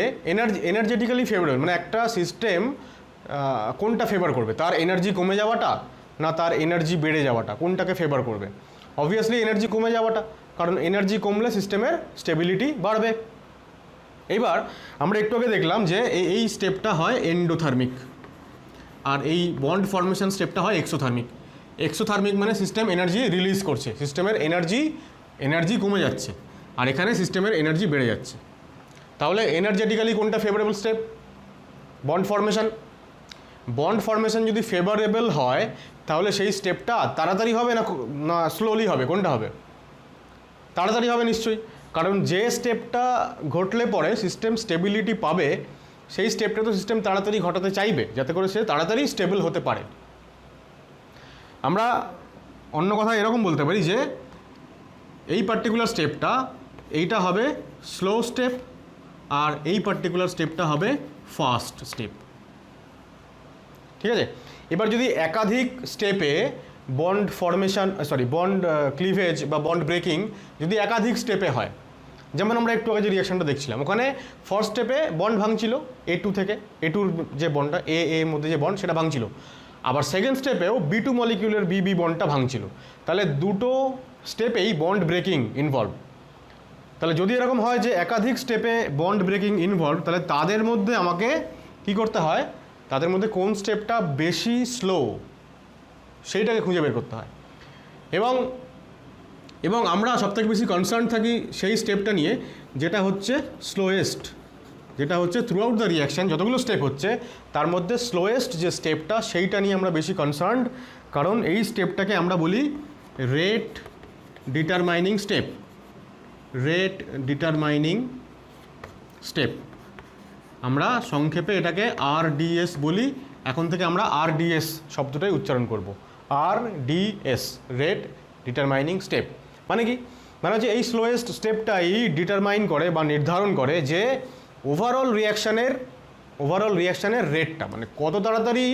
এনার্জেটিক্যালি ফেভারেবল মানে একটা সিস্টেম কোনটা ফেভার করবে, তার এনার্জি কমে যাওয়াটা না তার এনার্জি বেড়ে যাওয়াটা, কোনটাকে ফেভার করবে? অবভিয়াসলি এনার্জি কমে যাওয়াটা, কারণ এনার্জি কমলে সিস্টেমের স্টেবিলিটি বাড়বে। এইবার আমরা একটু আগে দেখলাম যে এই স্টেপটা হয় এন্ডোথার্মিক আর এই বন্ড ফর্মেশন স্টেপটা হয় এক্সোথার্মিক। এক্সোথার্মিক মানে সিস্টেম এনার্জি রিলিজ করছে, সিস্টেমের এনার্জি কমে যাচ্ছে, আর এখানে সিস্টেমের এনার্জি বেড়ে যাচ্ছে। তাহলে এনার্জেটিক্যালি কোনটা favourable step? Bond formation. Bond formation যদি ফেভারেবল হয় তাহলে সেই স্টেপটা তাড়াতাড়ি হবে না স্লোলি হবে? কোনটা হবে? তাড়াতাড়ি হবে নিশ্চয়ই, কারণ যে স্টেপটা ঘটলে পরে সিস্টেম স্টেবিলিটি পাবে সেই স্টেপটা তো সিস্টেম তাড়াতাড়ি ঘটাতে চাইবে যাতে করে সে তাড়াতাড়ি স্টেবল হতে পারে। আমরা অন্য কথা এরকম বলতে পারি যে এই পার্টিকুলার স্টেপটা এইটা হবে স্লো স্টেপ আর এই পার্টিকুলার স্টেপটা হবে ফাস্ট স্টেপ। ঠিক আছে, এবার যদি একাধিক স্টেপে বন্ড ফর্মেশন বন্ড ক্লিভেজ বা বন্ড ব্রেকিং যদি একাধিক স্টেপে হয়, যেমন আমরা একটু আগে যে রিয়াকশনটা দেখছিলাম, ওখানে ফার্স্ট স্টেপে বন্ড ভাঙছিল A2 থেকে, A2 যে বন্ডটা এর মধ্যে যে বন্ড সেটা ভাঙছিল, আবার সেকেন্ড স্টেপেও B2 মলিকিউলের BB বন্ডটা ভাঙছিল। তাহলে দুটো স্টেপেই বন্ড ব্রেকিং ইনভলভ। তাহলে যদি এরকম হয় যে একাধিক স্টেপে বন্ড ব্রেকিং ইনভলভ, তাহলে তাদের মধ্যে আমাকে কি করতে হয়, তাদের মধ্যে কোন স্টেপটা বেশি স্লো সেইটাকে খুঁজে বের করতে হয়। এবং আমরা সবথেকে বেশি কনসার্ন থাকি সেই স্টেপটা নিয়ে যেটা হচ্ছে স্লোয়েস্ট, যেটা হচ্ছে থ্রু আউট দ্য রিয়াকশান যতগুলো স্টেপ হচ্ছে তার মধ্যে স্লোয়েস্ট যে স্টেপটা সেইটা নিয়ে আমরা বেশি কনসার্নড, কারণ এই স্টেপটাকে আমরা বলি rate determining step. Rate determining step, আমরা সংক্ষেপে এটাকে RDS বলি। এখন থেকে আমরা RDS শব্দটাই উচ্চারণ করব, RDS, রেট ডিটারমাইনিং স্টেপ। মানে কি? মানে হচ্ছে এই স্লোয়েস্ট স্টেপটাই ডিটারমাইন করে বা নির্ধারণ করে যে ওভারঅল রিয়াকশানের রেটটা, মানে কত তাড়াতাড়ি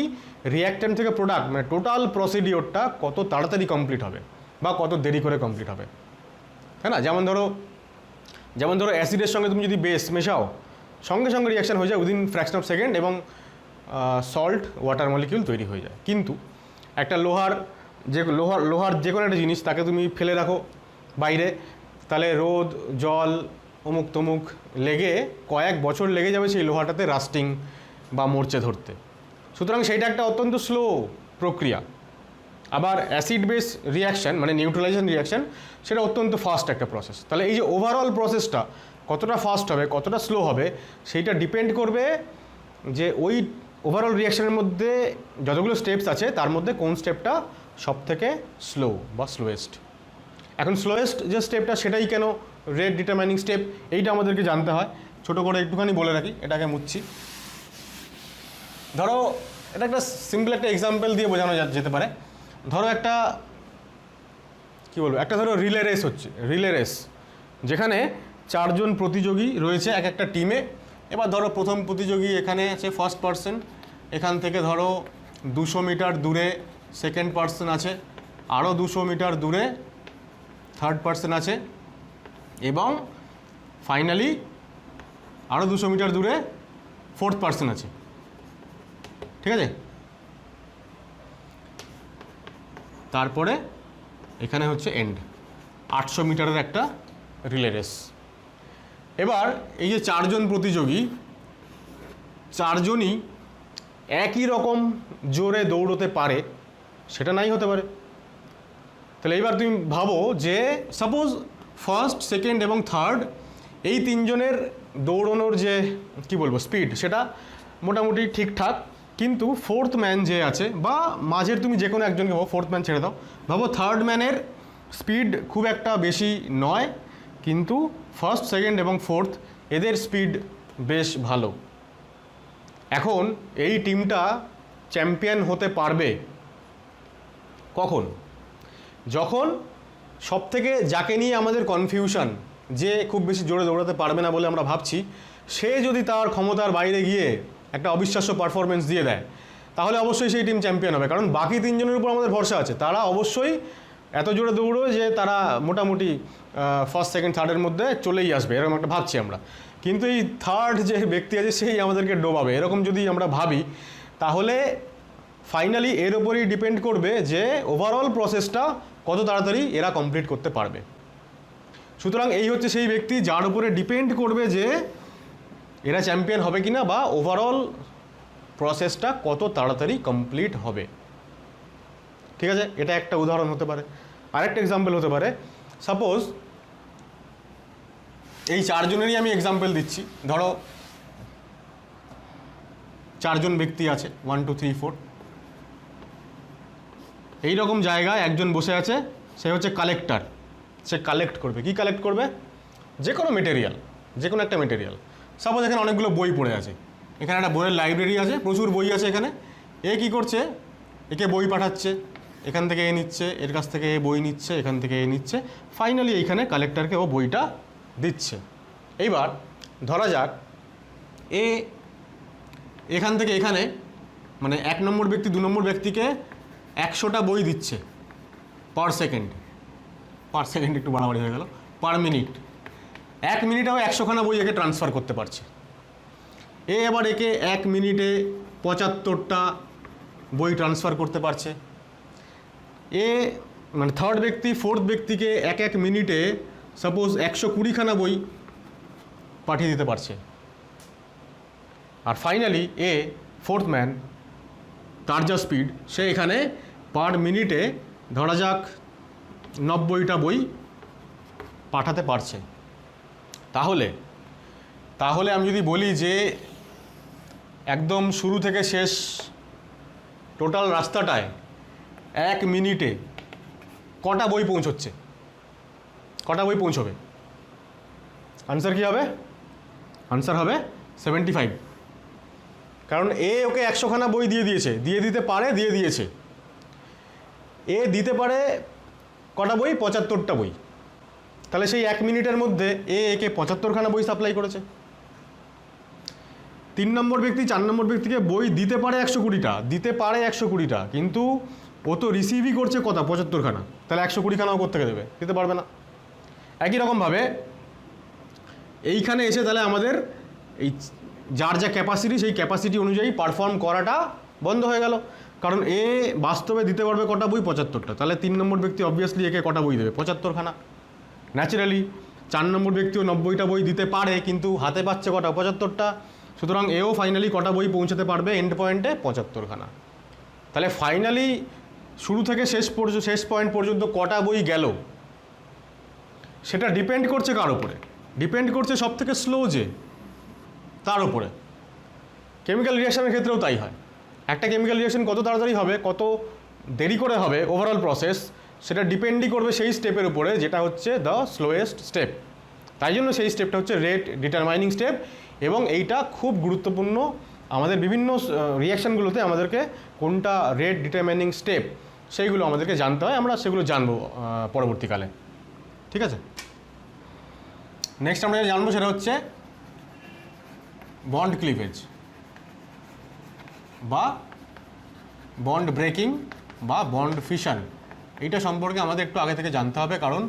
রিয়াক্ট্যান্ট থেকে প্রোডাক্ট মানে টোটাল প্রসিডিওরটা কত তাড়াতাড়ি কমপ্লিট হবে বা কত দেরি করে কমপ্লিট হবে, তাই না? যেমন ধরো অ্যাসিডের সঙ্গে তুমি যদি বেস মেশাও, সঙ্গে সঙ্গে রিয়াকশান হয়ে যায় উইদিন ফ্র্যাকশন অফ সেকেন্ড এবং সল্ট ওয়াটার মলিকিউল তৈরি হয়ে যায়। কিন্তু একটা লোহার যে কোনো একটা জিনিস তাকে তুমি ফেলে রাখো বাইরে, তাহলে রোদ জল অমুক তমুক লেগে কয়েক বছর লেগে যাবে সেই লোহাটাতে রাস্টিং বা মরচে ধরতে। সুতরাং সেইটা একটা অত্যন্ত স্লো প্রক্রিয়া। আবার অ্যাসিড বেস রিয়াকশান মানে নিউট্রালাইজেশন রিয়াকশান সেটা অত্যন্ত ফাস্ট একটা প্রসেস। তাহলে এই যে ওভারঅল প্রসেসটা কতটা ফাস্ট হবে কতটা স্লো হবে সেইটা ডিপেন্ড করবে যে ওই ওভারঅল রিয়াকশানের মধ্যে যতগুলো স্টেপস আছে তার মধ্যে কোন স্টেপটা সব থেকে স্লো বা স্লোয়েস্ট। এখন স্লোয়েস্ট যে স্টেপটা সেটাই কেন রেট ডিটারমাইনিং স্টেপ, এইটা আমাদেরকে জানতে হয়। ছোটো করে একটুখানি বলে রাখি, এটাকে মুছছি। ধরো এটা একটা সিম্পল একটা এক্সাম্পল দিয়ে বোঝানো যেতে পারে। ধরো একটা ধরো রিলে রেস হচ্ছে, রিলে রেস যেখানে 4 জন প্রতিযোগী রয়েছে এক একটা টিমে। এবার ধরো প্রথম প্রতিযোগী এখানে আছে ফার্স্ট পার্সন, এখান থেকে ধরো 200 মিটার দূরে সেকেন্ড পার্সন আছে, আরও 200 মিটার দূরে থার্ড পার্সন আছে, এবং ফাইনালি আরও 200 মিটার দূরে ফোর্থ পার্সন আছে। ঠিক আছে, তারপরে এখানে হচ্ছে এন্ড, 800 মিটারের একটা রিলে রেস। এবার এই যে 4 জন প্রতিযোগী, 4 জনই একই রকম জোরে দৌড়তে পারে সেটা নাই হতে পারে। তাহলে এইবার তুমি ভাবো যে সাপোজ ফার্স্ট সেকেন্ড এবং থার্ড এই 3 জনের দৌড়ানোর যে স্পিড সেটা মোটামুটি ঠিকঠাক, কিন্তু ফোর্থ ম্যান যে আছে বা মাঝের তুমি যে কোনো একজনকে ভাবো, ফোর্থ ম্যান ছেড়ে দাও, ভাবো থার্ড ম্যানের স্পিড খুব একটা বেশি নয়, কিন্তু ফার্স্ট সেকেন্ড এবং ফোর্থ এদের স্পিড বেশ ভালো। এখন এই টিমটা চ্যাম্পিয়ন হতে পারবে কখন? যখন সবথেকে যাকে নিয়ে আমাদের কনফিউশন যে খুব বেশি জোরে দৌড়াতে পারবে না বলে আমরা ভাবছি, সে যদি তার ক্ষমতার বাইরে গিয়ে একটা অবিশ্বাস্য পারফরমেন্স দিয়ে দেয় তাহলে অবশ্যই সেই টিম চ্যাম্পিয়ন হবে। কারণ বাকি 3 জনের উপর আমাদের ভরসা আছে, তারা অবশ্যই এত জোরে দৌড়োয় যে তারা মোটামুটি ফার্স্ট সেকেন্ড থার্ডের মধ্যে চলেই আসবে, এরকম একটা ভাবছি আমরা। কিন্তু এই থার্ড যে ব্যক্তি আছে সেই আমাদেরকে ডোবাবে, এরকম যদি আমরা ভাবি তাহলে ফাইনালি এর ওপরই ডিপেন্ড করবে যে ওভারঅল প্রসেসটা কত তাড়াতাড়ি এরা কমপ্লিট করতে পারবে। সুতরাং এই হচ্ছে সেই ব্যক্তি যার উপরে ডিপেন্ড করবে যে এরা চ্যাম্পিয়ন হবে কিনা বা ওভারঅল প্রসেসটা কত তাড়াতাড়ি কমপ্লিট হবে। ঠিক আছে, এটা একটা উদাহরণ হতে পারে। আরেকটা এক্সাম্পল হতে পারে, সাপোজ এই চারজনেরই আমি এক্সাম্পল দিচ্ছি। ধরো চারজন ব্যক্তি আছে, 1 2 3 4। এইরকম জায়গায় একজন বসে আছে, সে হচ্ছে কালেক্টর। সে কালেক্ট করবে, কি কালেক্ট করবে? যে কোনো মেটেরিয়াল, যে কোনো একটা মেটেরিয়াল। সাপোজ এখানে অনেকগুলো বই পড়ে আছে, এখানে একটা বইয়ের লাইব্রেরি আছে, প্রচুর বই আছে এখানে। এ কী করছে? একে বই পাঠাচ্ছে, এখান থেকে এ নিচ্ছে, এর কাছ থেকে এ বই নিচ্ছে, এখান থেকে এ নিচ্ছে, ফাইনালি এইখানে কালেক্টরকে ও বইটা দিচ্ছে। এইবার ধরা যাক এখান থেকে এখানে মানে 1 নম্বর ব্যক্তি 2 নম্বর ব্যক্তিকে 100টা বই দিচ্ছে পার সেকেন্ড একটু বাড়াবাড়ি হয়ে গেল, পার মিনিট। 1 মিনিটেও 100খানা বই একে ট্রান্সফার করতে পারছে। এবার একে 1 মিনিটে 75টা বই ট্রান্সফার করতে পারছে। মানে থার্ড ব্যক্তি ফোর্থ ব্যক্তিকে 1 মিনিটে সাপোজ 120খানা বই পাঠিয়ে দিতে পারছে। আর ফাইনালি ফোর্থ ম্যান, তার যা স্পিড, সে এখানে পার মিনিটে ধরা যাক 90টা বই পাঠাতে পারছে। তাহলে আমি যদি বলি যে একদম শুরু থেকে শেষ টোটাল রাস্তাটায় 1 মিনিটে কটা বই পৌঁছচ্ছে, কটা বই পৌঁছবে? আনসার কী হবে? আনসার হবে 75। কারণ ওকে 100খানা বই দিয়ে দিতে পারে, দিয়ে দিয়েছে। দিতে পারে কটা বই? 75টা বই। তাহলে সেই 1 মিনিটের মধ্যে একে 75খানা বই সাপ্লাই করেছে। 3 নম্বর ব্যক্তি 4 নম্বর ব্যক্তিকে বই দিতে পারে 120টা, কিন্তু ও তো রিসিভই করছে কটা? 75খানা। তাহলে 120খানাও কোত্থেকে দেবে? দিতে পারবে না। একই রকমভাবে এইখানে এসে তাহলে আমাদের এই যার যা ক্যাপাসিটি, সেই ক্যাপাসিটি অনুযায়ী পারফর্ম করাটা বন্ধ হয়ে গেল। কারণ বাস্তবে দিতে পারবে কটা বই? 75টা। তাহলে 3 নম্বর ব্যক্তি অবভিয়াসলি একে কটা বই দেবে? 75খানা। ন্যাচারালি 4 নম্বর ব্যক্তিও 90টা বই দিতে পারে, কিন্তু হাতে পাচ্ছে কটা? 75টা। সুতরাং ফাইনালি কটা বই পৌঁছাতে পারবে এন্ড পয়েন্টে? 75খানা। তাহলে ফাইনালি শুরু থেকে শেষ পয়েন্ট পর্যন্ত কটা বই গেল সেটা ডিপেন্ড করছে কার উপরে? ডিপেন্ড করছে সব থেকে স্লো যে, তার উপরে। কেমিক্যাল রিয়াকশনের ক্ষেত্রেও তাই হয়। একটা কেমিক্যাল রিয়াকশন কত তাড়াতাড়ি হবে, কত দেরি করে হবে ওভারঅল প্রসেস, সেটা ডিপেন্ডই করবে সেই স্টেপের উপরে, যেটা হচ্ছে দ্য স্লোয়েস্ট স্টেপ। তাই জন্য সেই স্টেপটা হচ্ছে রেট ডিটারমাইনিং স্টেপ। এবং এইটা খুব গুরুত্বপূর্ণ আমাদের বিভিন্ন রিয়াকশানগুলোতে। আমাদেরকে কোনটা রেট ডিটারমাইনিং স্টেপ সেইগুলো আমাদেরকে জানতে হয়, আমরা সেগুলো জানবো পরবর্তীকালে। ঠিক আছে, নেক্সট আমরা যেটা জানবো সেটা হচ্ছে বন্ড ক্লিভেজ বা বন্ড ব্রেকিং বা বন্ড ফিশন। এইটা সম্পর্কে আমাদের একটু আগে থেকে জানতে হবে, কারণ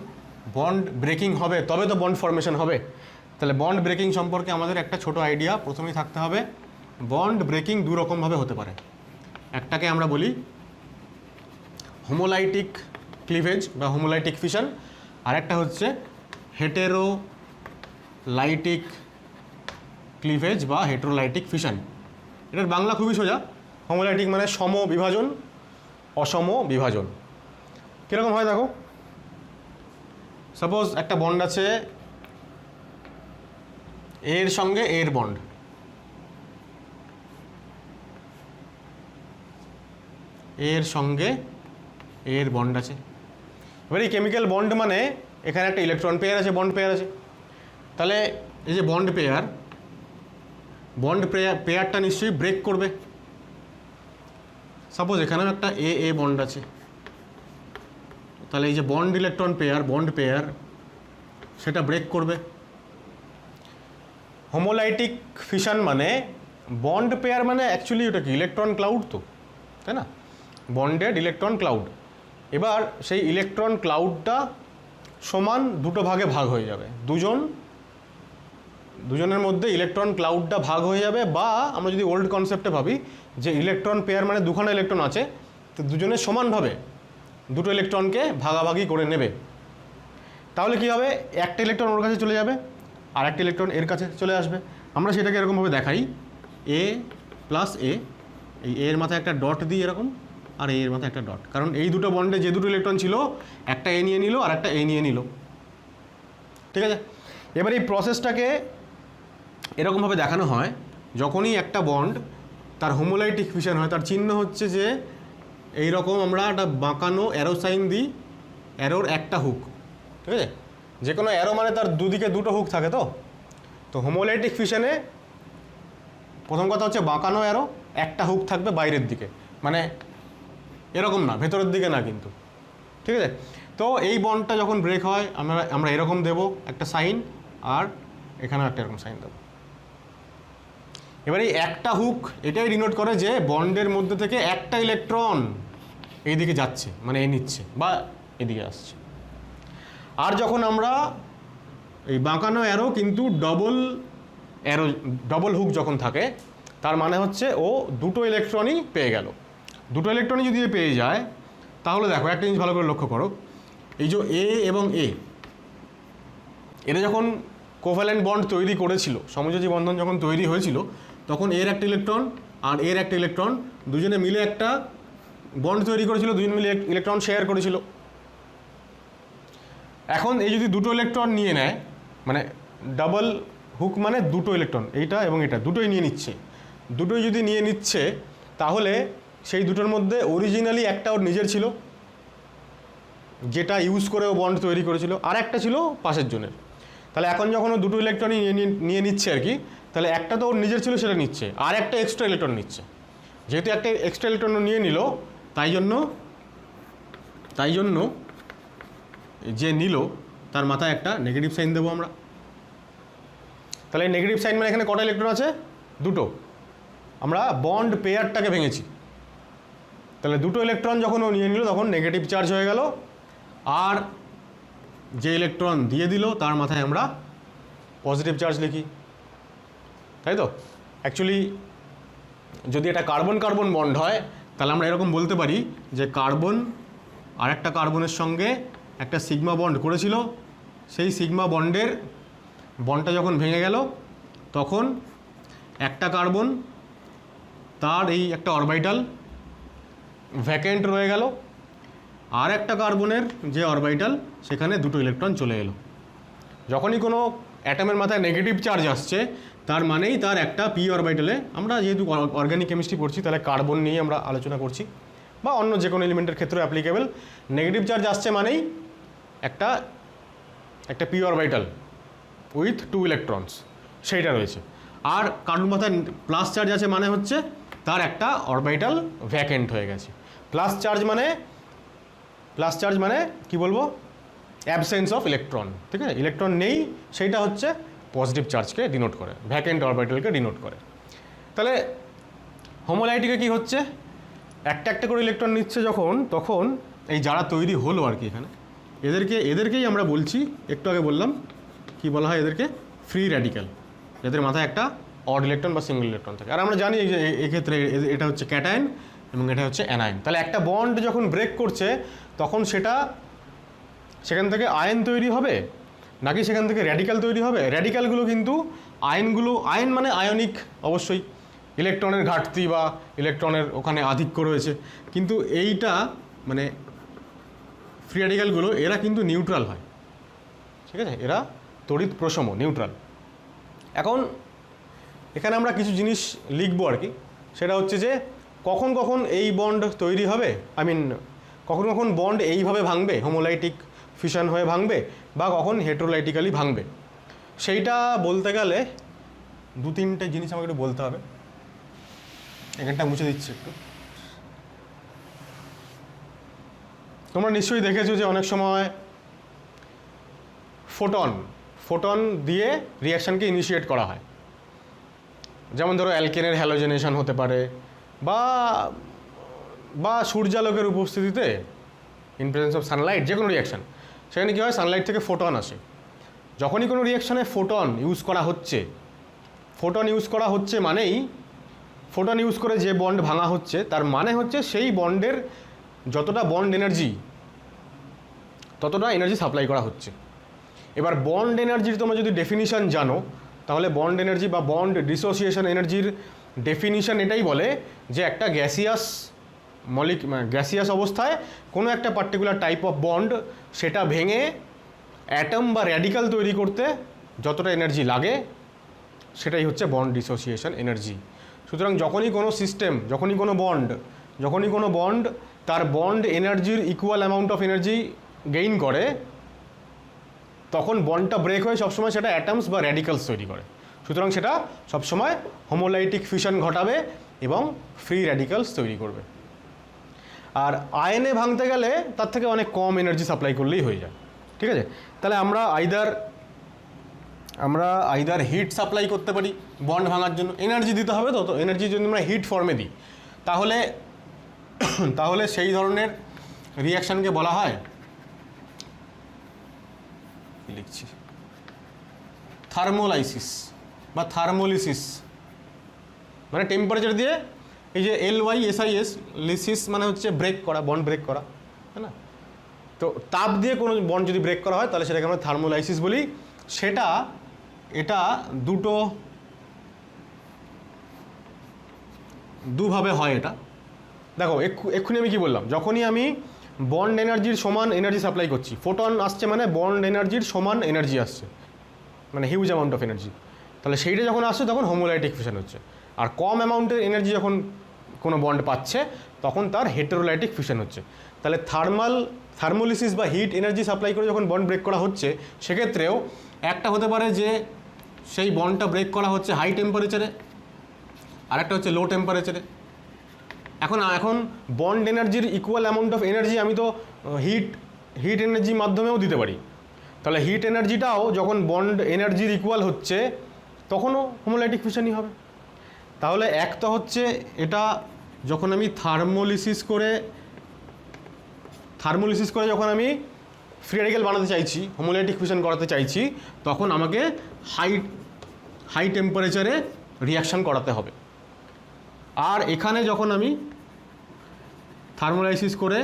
বন্ড ব্রেকিং হবে তবে তো বন্ড ফরমেশন হবে। তাহলে বন্ড ব্রেকিং সম্পর্কে আমাদের একটা ছোট আইডিয়া প্রথমেই থাকতে হবে। বন্ড ব্রেকিং দু রকমভাবে হতে পারে। একটাকে আমরা বলি হোমোলাইটিক ক্লিভেজ বা হোমোলাইটিক ফিশন, আর একটা হচ্ছে হেটেরোলাইটিক ক্লিভেজ বা হেটেরোলাইটিক ফিশন। এটার বাংলা খুবই সোজা। হোমোলাইটিক মানে সম বিভাজন, অসম বিভাজন। কীরকম হয় দেখো, সাপোজ একটা বন্ড আছে এর সঙ্গে এর বন্ড, এর সঙ্গে এর বন্ড আছে। এবার এই কেমিক্যাল বন্ড মানে এখানে একটা ইলেকট্রন পেয়ার আছে, বন্ড পেয়ার আছে। তাহলে এই যে বন্ড পেয়ারটা নিশ্চয়ই ব্রেক করবে। সাপোজ এখানেও একটা এ বন্ড আছে, তাহলে এই যে bond electron pair, bond pair, সেটা ব্রেক করবে। হোমোলাইটিক ফিশন মানে বন্ড পেয়ার মানে অ্যাকচুয়ালি ওটা কি? ইলেকট্রন ক্লাউড তো, তাই না? Bonded electron cloud. এবার সেই ইলেকট্রন ক্লাউডটা সমান দুটো ভাগে ভাগ হয়ে যাবে, দুজনের মধ্যে ইলেকট্রন ক্লাউডটা ভাগ হয়ে যাবে, বা আমরা যদি ওল্ড কনসেপ্টে ভাবি যে ইলেকট্রন পেয়ার মানে দুখানা ইলেকট্রন আছে, তো দুজনে সমানভাবে দুটো ইলেকট্রনকে ভাগাভাগি করে নেবে। তাহলে কী হবে, একটা ইলেকট্রন ওর কাছে চলে যাবে আর একটা ইলেকট্রন এর কাছে চলে আসবে। আমরা সেটাকে এরকমভাবে দেখাই, এ প্লাস এ, এই এর মাথায় একটা ডট দিই এরকম, আর এর মাথায় একটা ডট, কারণ এই দুটো বন্ডে যে দুটো ইলেকট্রন ছিল, একটা এ নিয়ে নিল আর একটা এ নিয়ে নিল। ঠিক আছে, এবার এই প্রসেসটাকে এরকমভাবে দেখানো হয়, যখনই একটা বন্ড তার হোমোলাইটিক ফিশন হয়, তার চিহ্ন হচ্ছে যে এইরকম আমরা একটা বাঁকানো অ্যারো সাইন দিই, অ্যারোর একটা হুক। ঠিক আছে, যে কোনো অ্যারো মানে তার দুদিকে দুটো হুক থাকে। তো হোমোলাইটিক ফিশনে প্রথম কথা হচ্ছে বাঁকানো অ্যারো, একটা হুক থাকবে বাইরের দিকে, মানে এরকম না, ভেতরের দিকে না কিন্তু। ঠিক আছে, তো এই বন্ডটা যখন ব্রেক হয় আমরা এরকম দেব একটা সাইন, আর এখানেও একটা এরকম সাইন দেবো। এবার এই একটা হুক এটাই ডিনোট করে যে বন্ডের মধ্যে থেকে একটা ইলেকট্রন এইদিকে যাচ্ছে, মানে এ নিচ্ছে বা এদিকে আসছে। আর যখন আমরা এই বাঁকানো অ্যারো কিন্তু ডবল হুক যখন থাকে, তার মানে হচ্ছে ও দুটো ইলেকট্রনই পেয়ে গেল। দুটো ইলেকট্রনই যদি পেয়ে যায়, তাহলে দেখো একটা জিনিস ভালো করে লক্ষ্য করো, এই যে এ এবং এরা যখন কোভ্যালেন্ট বন্ড তৈরি করেছিল, সমযোজী বন্ধন যখন তৈরি হয়েছিল, তখন এর একটা ইলেকট্রন আর এর একটা ইলেকট্রন দুজনে মিলে একটা বন্ড তৈরি করেছিল, দুজনে মিলে ইলেকট্রন শেয়ার করেছিল। এখন এই যদি দুটো ইলেকট্রন নিয়ে নেয়, মানে ডাবল হুক মানে দুটো ইলেকট্রন, এইটা এবং এটা দুটোই নিয়ে নিচ্ছে, দুটোই যদি নিয়ে নিচ্ছে, তাহলে সেই দুটোর মধ্যে অরিজিনালি একটা ওর নিজের ছিল, যেটা ইউজ করে ও বন্ড তৈরি করেছিল, আর একটা ছিল পাশের জনের। তাহলে এখন যখন ও দুটো ইলেকট্রনই নিয়ে নিচ্ছে আর কি, তাহলে একটা তো ওর নিজের ছিল সেটা নিচ্ছে, আর একটা এক্সট্রা ইলেকট্রন নিচ্ছে। যেহেতু একটা এক্সট্রা ইলেকট্রন নিয়ে নিল, তাই জন্য যে নিল তার মাথায় একটা নেগেটিভ সাইন দেবো আমরা। তাহলে এই নেগেটিভ সাইন মানে এখানে কটা ইলেকট্রন আছে? দুটো। আমরা বন্ড পেয়ারটাকে ভেঙেছি। তাহলে দুটো ইলেকট্রন যখন ও নিয়ে নিল, তখন নেগেটিভ চার্জ হয়ে গেল, আর যে ইলেকট্রন দিয়ে দিল তার মাথায় আমরা পজিটিভ চার্জ লিখি, তাই তো? অ্যাকচুয়ালি যদি এটা কার্বন কার্বন বন্ড হয়, তাহলে আমরা এরকম বলতে পারি যে কার্বন আর একটা কার্বনের সঙ্গে একটা সিগমা বন্ড করেছিল, সেই সিগমা বন্ডটা যখন ভেঙে গেল, তখন একটা কার্বন তার এই একটা অরবিটাল ভ্যাকেন্ট রয়ে গেল, আর একটা কার্বনের যে অরবিটাল সেখানে দুটো ইলেকট্রন চলে এলো। যখনই কোনো অ্যাটমের মাথায় নেগেটিভ চার্জ আসছে, তার মানেই তার একটা পি অরবিটালে, আমরা যেহেতু অর্গানিক কেমিস্ট্রি পড়ছি তাহলে কার্বন নিয়ে আমরা আলোচনা করছি, বা অন্য যে কোনো এলিমেন্টের ক্ষেত্রে অ্যাপ্লিকেবল, নেগেটিভ চার্জ আসছে মানেই একটা পি অরবিটাল উইথ 2 ইলেকট্রনস সেইটা রয়েছে। আর কার্বন মাথায় প্লাস চার্জ আছে মানে হচ্ছে তার একটা অরবিটাল ভ্যাকেন্ট হয়ে গেছে। প্লাস চার্জ মানে কি বলবো, অ্যাবসেন্স অফ ইলেকট্রন। ঠিক আছে, ইলেকট্রন নেই, সেইটা হচ্ছে পজিটিভ চার্জকে ডিনোট করে, ভ্যাকেন্ট অরবিটালকে ডিনোট করে। তাহলে হোমোলাইটিকে কি হচ্ছে, একটা করে ইলেকট্রন নিচ্ছে যখন, তখন এই যারা তৈরি হলো আর কি এখানে, এদেরকেই আমরা বলছি, একটু আগে বললাম কি বলা হয় এদেরকে, ফ্রি র্যাডিক্যাল, যাদের মাথায় একটা অড ইলেকট্রন বা সিঙ্গেল ইলেকট্রন থাকে। আর আমরা জানি যে এক্ষেত্রে এটা হচ্ছে ক্যাটায়ন এবং এটা হচ্ছে অ্যানায়ন। তাহলে একটা বন্ড যখন ব্রেক করছে, তখন সেখান থেকে আয়ন তৈরি হবে নাকি সেখান থেকে র্যাডিক্যাল তৈরি হবে? র্যাডিক্যালগুলো কিন্তু আয়ন মানে আয়নিক, অবশ্যই ইলেকট্রনের ঘাটতি বা ইলেকট্রনের ওখানে আধিক্য রয়েছে, কিন্তু এইটা মানে ফ্রি র্যাডিক্যালগুলো এরা কিন্তু নিউট্রাল হয়। ঠিক আছে, এরা তড়িৎ প্রশম, নিউট্রাল। এখন এখানে আমরা কিছু জিনিস লিখবো আর কি, সেটা হচ্ছে যে কখন এই বন্ড তৈরি হবে, কখন বন্ড এইভাবে ভাঙবে, হোমোলাইটিক ফিশন হয়ে ভাঙবে, বা কখন হেটেরোলাইটিক্যালি ভাঙবে, সেইটা বলতে গেলে 2-3টে জিনিস আমাকে একটু বলতে হবে। এখানটা মুছে দিচ্ছি একটু। তোমরা নিশ্চয়ই দেখেছো যে অনেক সময় ফোটন দিয়ে রিঅ্যাকশানকে ইনিশিয়েট করা হয়। যেমন ধরো অ্যালকেনের হ্যালোজেনেশন হতে পারে, বা সূর্যালোকের উপস্থিতিতে ইন প্রেজেন্স অফ সানলাইট, যে কোনো রিয়াকশান, সেখানে কী হয়, সানলাইট থেকে ফোটন আসে। যখনই কোনো রিয়াকশানে ফোটন ইউজ করা হচ্ছে মানেই ফোটন ইউজ করে যে বন্ড ভাঙা হচ্ছে তার মানে হচ্ছে সেই বন্ডের যতটা বন্ড এনার্জি ততটা এনার্জি সাপ্লাই করা হচ্ছে। এবার বন্ড এনার্জির তোমরা যদি ডেফিনিশন জানো তাহলে বন্ড এনার্জি বা বন্ড ডিসোসিয়েশন এনার্জির ডেফিনিশন এটাই বলে যে একটা গ্যাসিয়াস অবস্থায় কোনো একটা পার্টিকুলার টাইপ অফ বন্ড সেটা ভেঙে অ্যাটম বা র্যাডিক্যাল তৈরি করতে যতটা এনার্জি লাগে সেটাই হচ্ছে বন্ড ডিসোসিয়েশন এনার্জি। সুতরাং যখনই কোনো বন্ড তার বন্ড এনার্জির equal amount of energy gain করে তখন বন্ডটা ব্রেক হয়ে সবসময় সেটা অ্যাটমস বা র্যাডিক্যালস তৈরি করে। সুতরাং সেটা সবসময় হোমোলাইটিক ফিশন ঘটাবে এবং ফ্রি র্যাডিক্যালস তৈরি করবে। আর আয়নে ভাঙতে গেলে তার থেকে অনেক কম এনার্জি সাপ্লাই করলেই হয়ে যায়। ঠিক আছে, তাহলে আমরা আইদার হিট সাপ্লাই করতে পারি বন্ড ভাঙার জন্য, এনার্জি দিতে হবে, তো এনার্জি যদি আমরা হিট ফর্মে দিই তাহলে সেই ধরনের রিয়াকশানকে বলা হয়, লিখছি, থার্মোলাইসিস বা থার্মোলিসিস। মানে টেম্পারেচার দিয়ে এই যে LYSIS, লিসিস মানে হচ্ছে ব্রেক করা, বন্ড ব্রেক করা, তাই না? তো তাপ দিয়ে কোনো বন্ড যদি ব্রেক করা হয় তাহলে সেটাকে আমরা থার্মোলাইসিস বলি। এটা দুভাবে হয়। এটা দেখো, এক্ষুনি আমি কি বললাম, যখনই আমি বন্ড এনার্জির সমান এনার্জি সাপ্লাই করছি, ফোটন আসছে মানে বন্ড এনার্জির সমান এনার্জি আসছে, মানে হিউজ অ্যামাউন্ট অফ এনার্জি, তাহলে সেইটা যখন আসছে তখন হোমোলাইটিক ফিশন হচ্ছে। আর কম অ্যামাউন্টের এনার্জি যখন কোনো বন্ড পাচ্ছে তখন তার হেটেরোলাইটিক ফিশন হচ্ছে। তাহলে থার্মোলিসিস বা হিট এনার্জি সাপ্লাই করে যখন বন্ড ব্রেক করা হচ্ছে সেক্ষেত্রেও একটা হতে পারে যে সেই বন্ডটা ব্রেক করা হচ্ছে হাই টেম্পারেচারে, আর একটা হচ্ছে লো টেম্পারেচারে। এখন বন্ড এনার্জির ইকুয়াল অ্যামাউন্ট অফ এনার্জি আমি তো হিট এনার্জির মাধ্যমেও দিতে পারি। তাহলে হিট এনার্জিটাও যখন বন্ড এনার্জির ইকুয়াল হচ্ছে তখনও হোমোলাইটিক ফিশনই হবে। তাহলে একটা হচ্ছে এটা যখন আমি থার্মোলিসিস করে যখন আমি ফ্রি র্যাডিক্যাল বানাতে চাইছি, হোমোলাইটিক ফিশন করাতে চাইছি, তখন আমাকে হাই টেম্পারেচারে রিয়াকশান করাতে হবে। আর এখানে যখন আমি থার্মোলাইসিস করে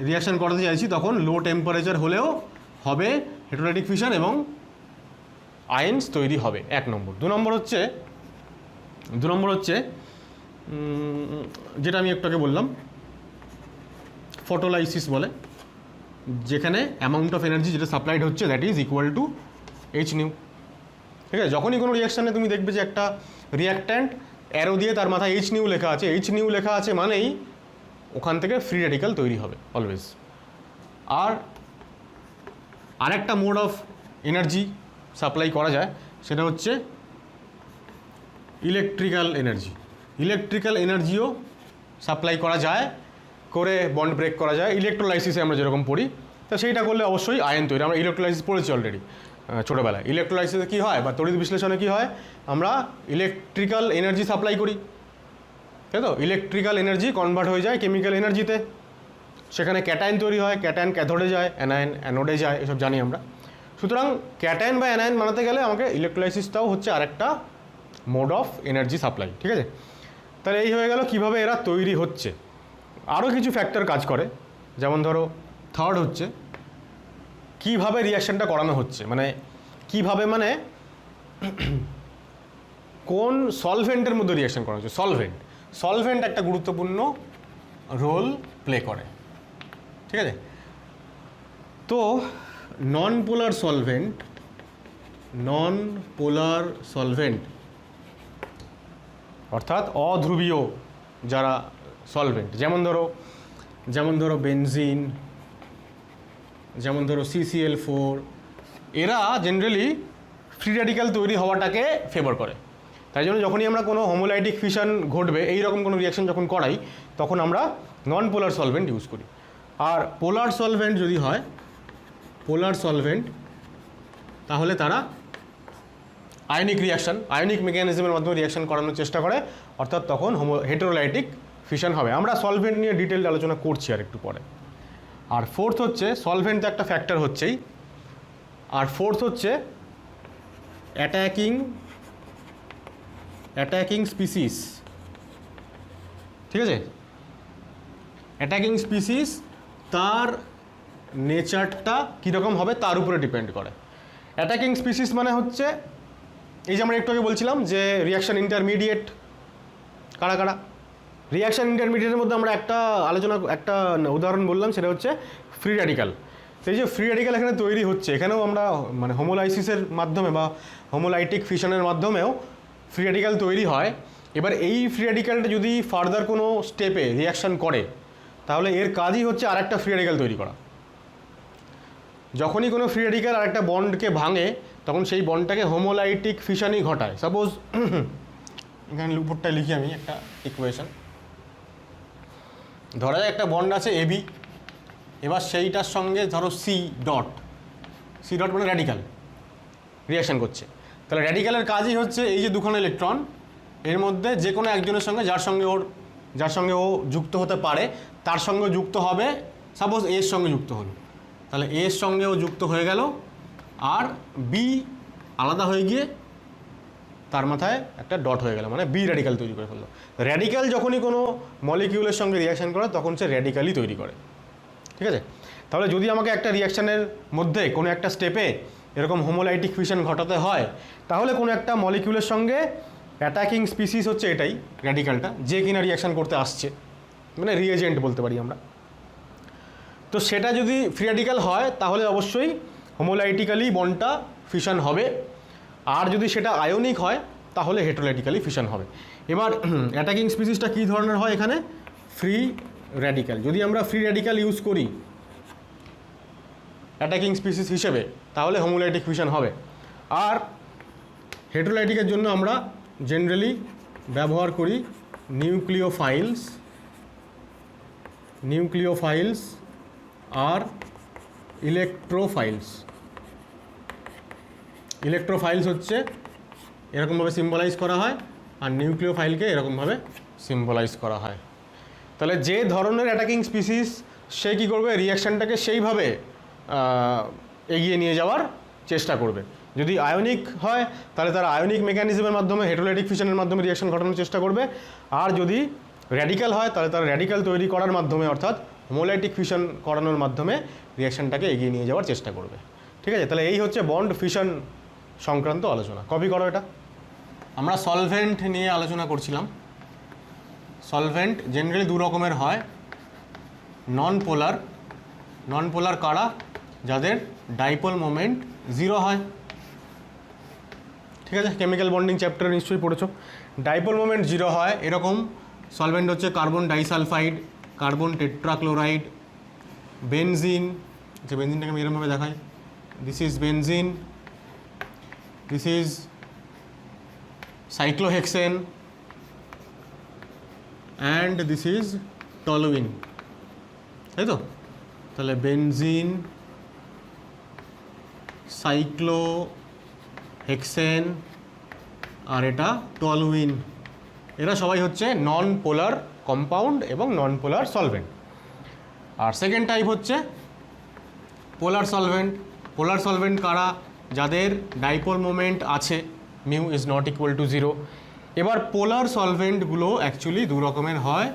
রিয়াকশান করাতে চাইছি তখন লো টেম্পারেচার হলেও হবে হেটেরোলাইটিক ফিশন এবং আয়েন্স তৈরি হবে, 1 নম্বর। 2 নম্বর হচ্ছে যেটা আমি একটু আগে বললাম, ফটোলাইসিস বলে, যেখানে অ্যামাউন্ট অফ এনার্জি যেটা সাপ্লাইড হচ্ছে that is equal to H/nu। ঠিক আছে, যখনই কোনো রিয়াকশানে তুমি দেখবে যে একটা রিয়াক্ট্যান্ট অ্যারো দিয়ে তার মাথায় H/nu লেখা আছে, H/nu লেখা আছে মানেই ওখান থেকে ফ্রি র্যাডিক্যাল তৈরি হবে অলওয়েজ। আর আরেকটা মোড অফ এনার্জি সাপ্লাই করা যায় সেটা হচ্ছে ইলেকট্রিক্যাল এনার্জিও সাপ্লাই করা যায়, করে বন্ড ব্রেক করা যায়। ইলেকট্রোলাইসিসে আমরা যেরকম পড়ি, তো সেইটা করলে অবশ্যই আয়ন তৈরি। আমরা ইলেকট্রোলাইসিস পড়েছি অলরেডি ছোটোবেলায়। ইলেকট্রোলাইসিসে কী হয় বা তড়িৎ বিশ্লেষণে কী হয়, আমরা ইলেকট্রিক্যাল এনার্জি সাপ্লাই করি, তাই তো? ইলেকট্রিক্যাল এনার্জি কনভার্ট হয়ে যায় কেমিক্যাল এনার্জিতে, সেখানে ক্যাটায়ন তৈরি হয়, ক্যাটায়ন ক্যাথোডে যায়, অ্যানায়ন অ্যানোডে যায়, এসব জানি আমরা। সুতরাং ক্যাটায়ন বা অ্যানায়ন বানাতে গেলে আমাকে ইলেকট্রোলাইসিসটাও হচ্ছে আরেকটা মোড অফ এনার্জি সাপ্লাই। ঠিক আছে, তাহলে এই হয়ে গেল কীভাবে এরা তৈরি হচ্ছে। আরও কিছু ফ্যাক্টর কাজ করে, যেমন ধরো থার্ড হচ্ছে কীভাবে রিয়াকশানটা করানো হচ্ছে, মানে কোন সলভেন্টের মধ্যে রিয়াকশান করা হচ্ছে। সলভেন্ট একটা গুরুত্বপূর্ণ রোল প্লে করে। ঠিক আছে, তো নন পোলার সলভেন্ট অর্থাৎ অধ্রুবীয় যারা সলভেন্ট, যেমন ধরো বেনজিন, যেমন ধরো CCl4, এরা জেনারেলি ফ্রি র্যাডিক্যাল তৈরি হওয়াটাকে ফেভার করে। তাই জন্য যখনই আমরা কোনো হোমোলাইটিক ফিশন ঘটবে, এইরকম কোনো রিয়াকশন যখন করাই, তখন আমরা নন পোলার সলভেন্ট ইউজ করি। আর পোলার সলভেন্ট যদি হয়, তাহলে তারা আয়নিক মেকানিজমের মাধ্যমে রিয়াকশন করানোর চেষ্টা করে, অর্থাৎ তখন হেটেরোলাইটিক ফিশন হবে। আমরা সলভেন্ট নিয়ে ডিটেইলড আলোচনা করছি আর একটু পরে। আর ফোর্থ হচ্ছে সলভেন্ট তো একটা ফ্যাক্টর হচ্ছেই, আর ফোর্থ হচ্ছে অ্যাটাকিং স্পিসিস। ঠিক আছে, অ্যাটাকিং স্পিসিস তার নেচারটা কীরকম হবে তার উপরে ডিপেন্ড করে। অ্যাটাকিং স্পিসিস মানে হচ্ছে এই যে আমরা একটু আগে বলছিলাম যে রিয়াকশান ইন্টারমিডিয়েট কারা কারা। রিয়াকশান ইন্টারমিডিয়েটের মধ্যে আমরা একটা উদাহরণ বললাম, সেটা হচ্ছে ফ্রি র্যাডিক্যাল। সেই যে ফ্রি র্যাডিক্যাল এখানে তৈরি হচ্ছে, এখানেও আমরা মানে হোমোলাইসিসের মাধ্যমে বা হোমোলাইটিক ফিশনের মাধ্যমেও ফ্রি র্যাডিক্যাল তৈরি হয়। এবার এই ফ্রি র্যাডিক্যালটা যদি ফার্দার কোনো স্টেপে রিয়াকশান করে, তাহলে এর কাজই হচ্ছে আরেকটা ফ্রি র্যাডিক্যাল তৈরি করা। যখনই কোনো ফ্রি র্যাডিক্যাল আরেকটা বন্ডকে ভাঙে, তখন সেই বন্ডটাকে হোমোলাইটিক ফিশনই ঘটায়। সাপোজ এখানে উপরটায় লিখি আমি একটা ইকুয়েশন, ধরা যায় একটা বন্ড আছে এবি, এবার সেইটার সঙ্গে ধরো সি ডট মানে র্যাডিক্যাল রিয়াকশান করছে। তাহলে র্যাডিক্যালের কাজই হচ্ছে এই যে দুখানা ইলেকট্রন এর মধ্যে যে কোনো একজনের সঙ্গে যার সঙ্গে ও যুক্ত হতে পারে তার সঙ্গে যুক্ত হবে। সাপোজ এর সঙ্গে যুক্ত হলো, তাহলে এর সঙ্গে ও যুক্ত হয়ে গেল, আর বি আলাদা হয়ে গিয়ে তার মাথায় একটা ডট হয়ে গেল, মানে বি র্যাডিক্যাল তৈরি করে ফেললো। র্যাডিক্যাল যখনই কোনো মলিকিউলের সঙ্গে রিয়াকশান করে তখন সে র্যাডিক্যালই তৈরি করে। ঠিক আছে, তাহলে যদি আমাকে একটা রিয়াকশানের মধ্যে কোনো একটা স্টেপে এরকম হোমোলাইটিক ফিশন ঘটাতে হয়, তাহলে কোনো একটা মলিকিউলের সঙ্গে অ্যাটাকিং স্পিসিস হচ্ছে এটাই র্যাডিক্যালটা, যে কিনা রিয়াকশান করতে আসছে, মানে রিএজেন্ট বলতে পারি আমরা। তো সেটা যদি ফ্রি র্যাডিক্যাল হয় তাহলে অবশ্যই হোমোলাইটিক্যালি বন্ডটা ফিশন হবে, আর যদি সেটা আয়নিক হয় তাহলে হেটেরোলাইটিক্যালি ফিশন হবে। এবার অ্যাটাকিং স্পিসিসটা কী ধরনের হয় এখানে? Free radical. যদি আমরা ফ্রি র্যাডিক্যাল ইউজ করি অ্যাটাকিং স্পিসিস হিসেবে, তাহলে হোমোলাইটিক ফিশন হবে। আর হেটেরোলাইটিকের জন্য আমরা জেনারেলি ব্যবহার করি নিউক্লিওফাইলস আর ইলেকট্রোফাইলস হচ্ছে এরকমভাবে সিম্বলাইজ করা হয়, আর নিউক্লিওফাইলকে এরকমভাবে সিম্বলাইজ করা হয়। তাহলে যে ধরনের অ্যাটাকিং স্পিসিস সে কী করবে, রিয়াকশানটাকে সেইভাবে এগিয়ে নিয়ে যাওয়ার চেষ্টা করবে। যদি আয়নিক হয় তাহলে তারা আয়নিক মেকানিজমের মাধ্যমে হেটেরোলাইটিক ফিশনের মাধ্যমে রিয়াকশন ঘটানোর চেষ্টা করবে, আর যদি র্যাডিক্যাল হয় তাহলে তারা র্যাডিক্যাল তৈরি করার মাধ্যমে অর্থাৎ হোমোলাইটিক ফিশন করানোর মাধ্যমে রিয়াকশানটাকে এগিয়ে নিয়ে যাওয়ার চেষ্টা করবে। ঠিক আছে, তাহলে এই হচ্ছে বন্ড ফিশন সংক্রান্ত আলোচনা। কপি করো এটা। আমরা সলভেন্ট নিয়ে আলোচনা করছিলাম। সলভেন্ট জেনারেলি দু রকমের হয়, নন পোলার কারা? যাদের ডাইপোল মোমেন্ট 0 হয়। ঠিক আছে, কেমিক্যাল বন্ডিং চ্যাপ্টারে নিশ্চয়ই পড়েছো। ডাইপোল মোমেন্ট 0 হয় এরকম সলভেন্ট হচ্ছে carbon disulphide, carbon tetrachloride, benzene. আচ্ছা, বেনজিনটাকে আমি এরকমভাবে দেখাই, this is benzene, this is cyclohexane, and this is toluene. তাই তো? তাহলে বেনজিন, সাইক্লোহেক্সেন আর এটা টলুইন, এরা সবাই হচ্ছে নন পোলার কম্পাউন্ড এবং নন পোলার সলভেন্ট। আর সেকেন্ড টাইপ হচ্ছে পোলার সলভেন্ট কারা? যাদের ডাইপোল মোমেন্ট আছে, mu is not equal to 0। এবার পোলার সলভেন্টগুলো অ্যাকচুয়ালি দু রকমের হয়,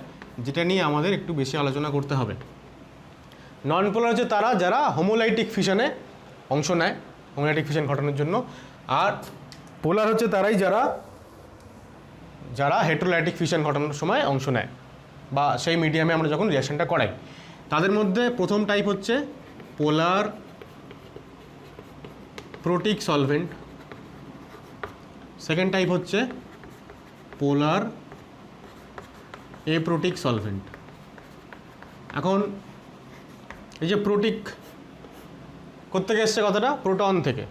যেটা নিয়ে আমাদের একটু বেশি আলোচনা করতে হবে। নন পোলার হচ্ছে তারা যারা হোমোলাইটিক ফিশনে অংশ নেয়, হোমোলাইটিক ফিশন ঘটানোর জন্য, আর পোলার হচ্ছে তারাই যারা হেটেরোলাইটিক ফিশন ঘটানোর সময় অংশ নেয় বা সেই মিডিয়ামে আমরা যখন রিয়াকশনটা করাই। তাদের মধ্যে প্রথম টাইপ হচ্ছে polar protic solvent, second type হচ্ছে পোলার এপ্রোটিক সলভেন্ট। এখন এই যে প্রোটিক কোত্থেকে এসছে কথাটা? প্রোটন থেকে।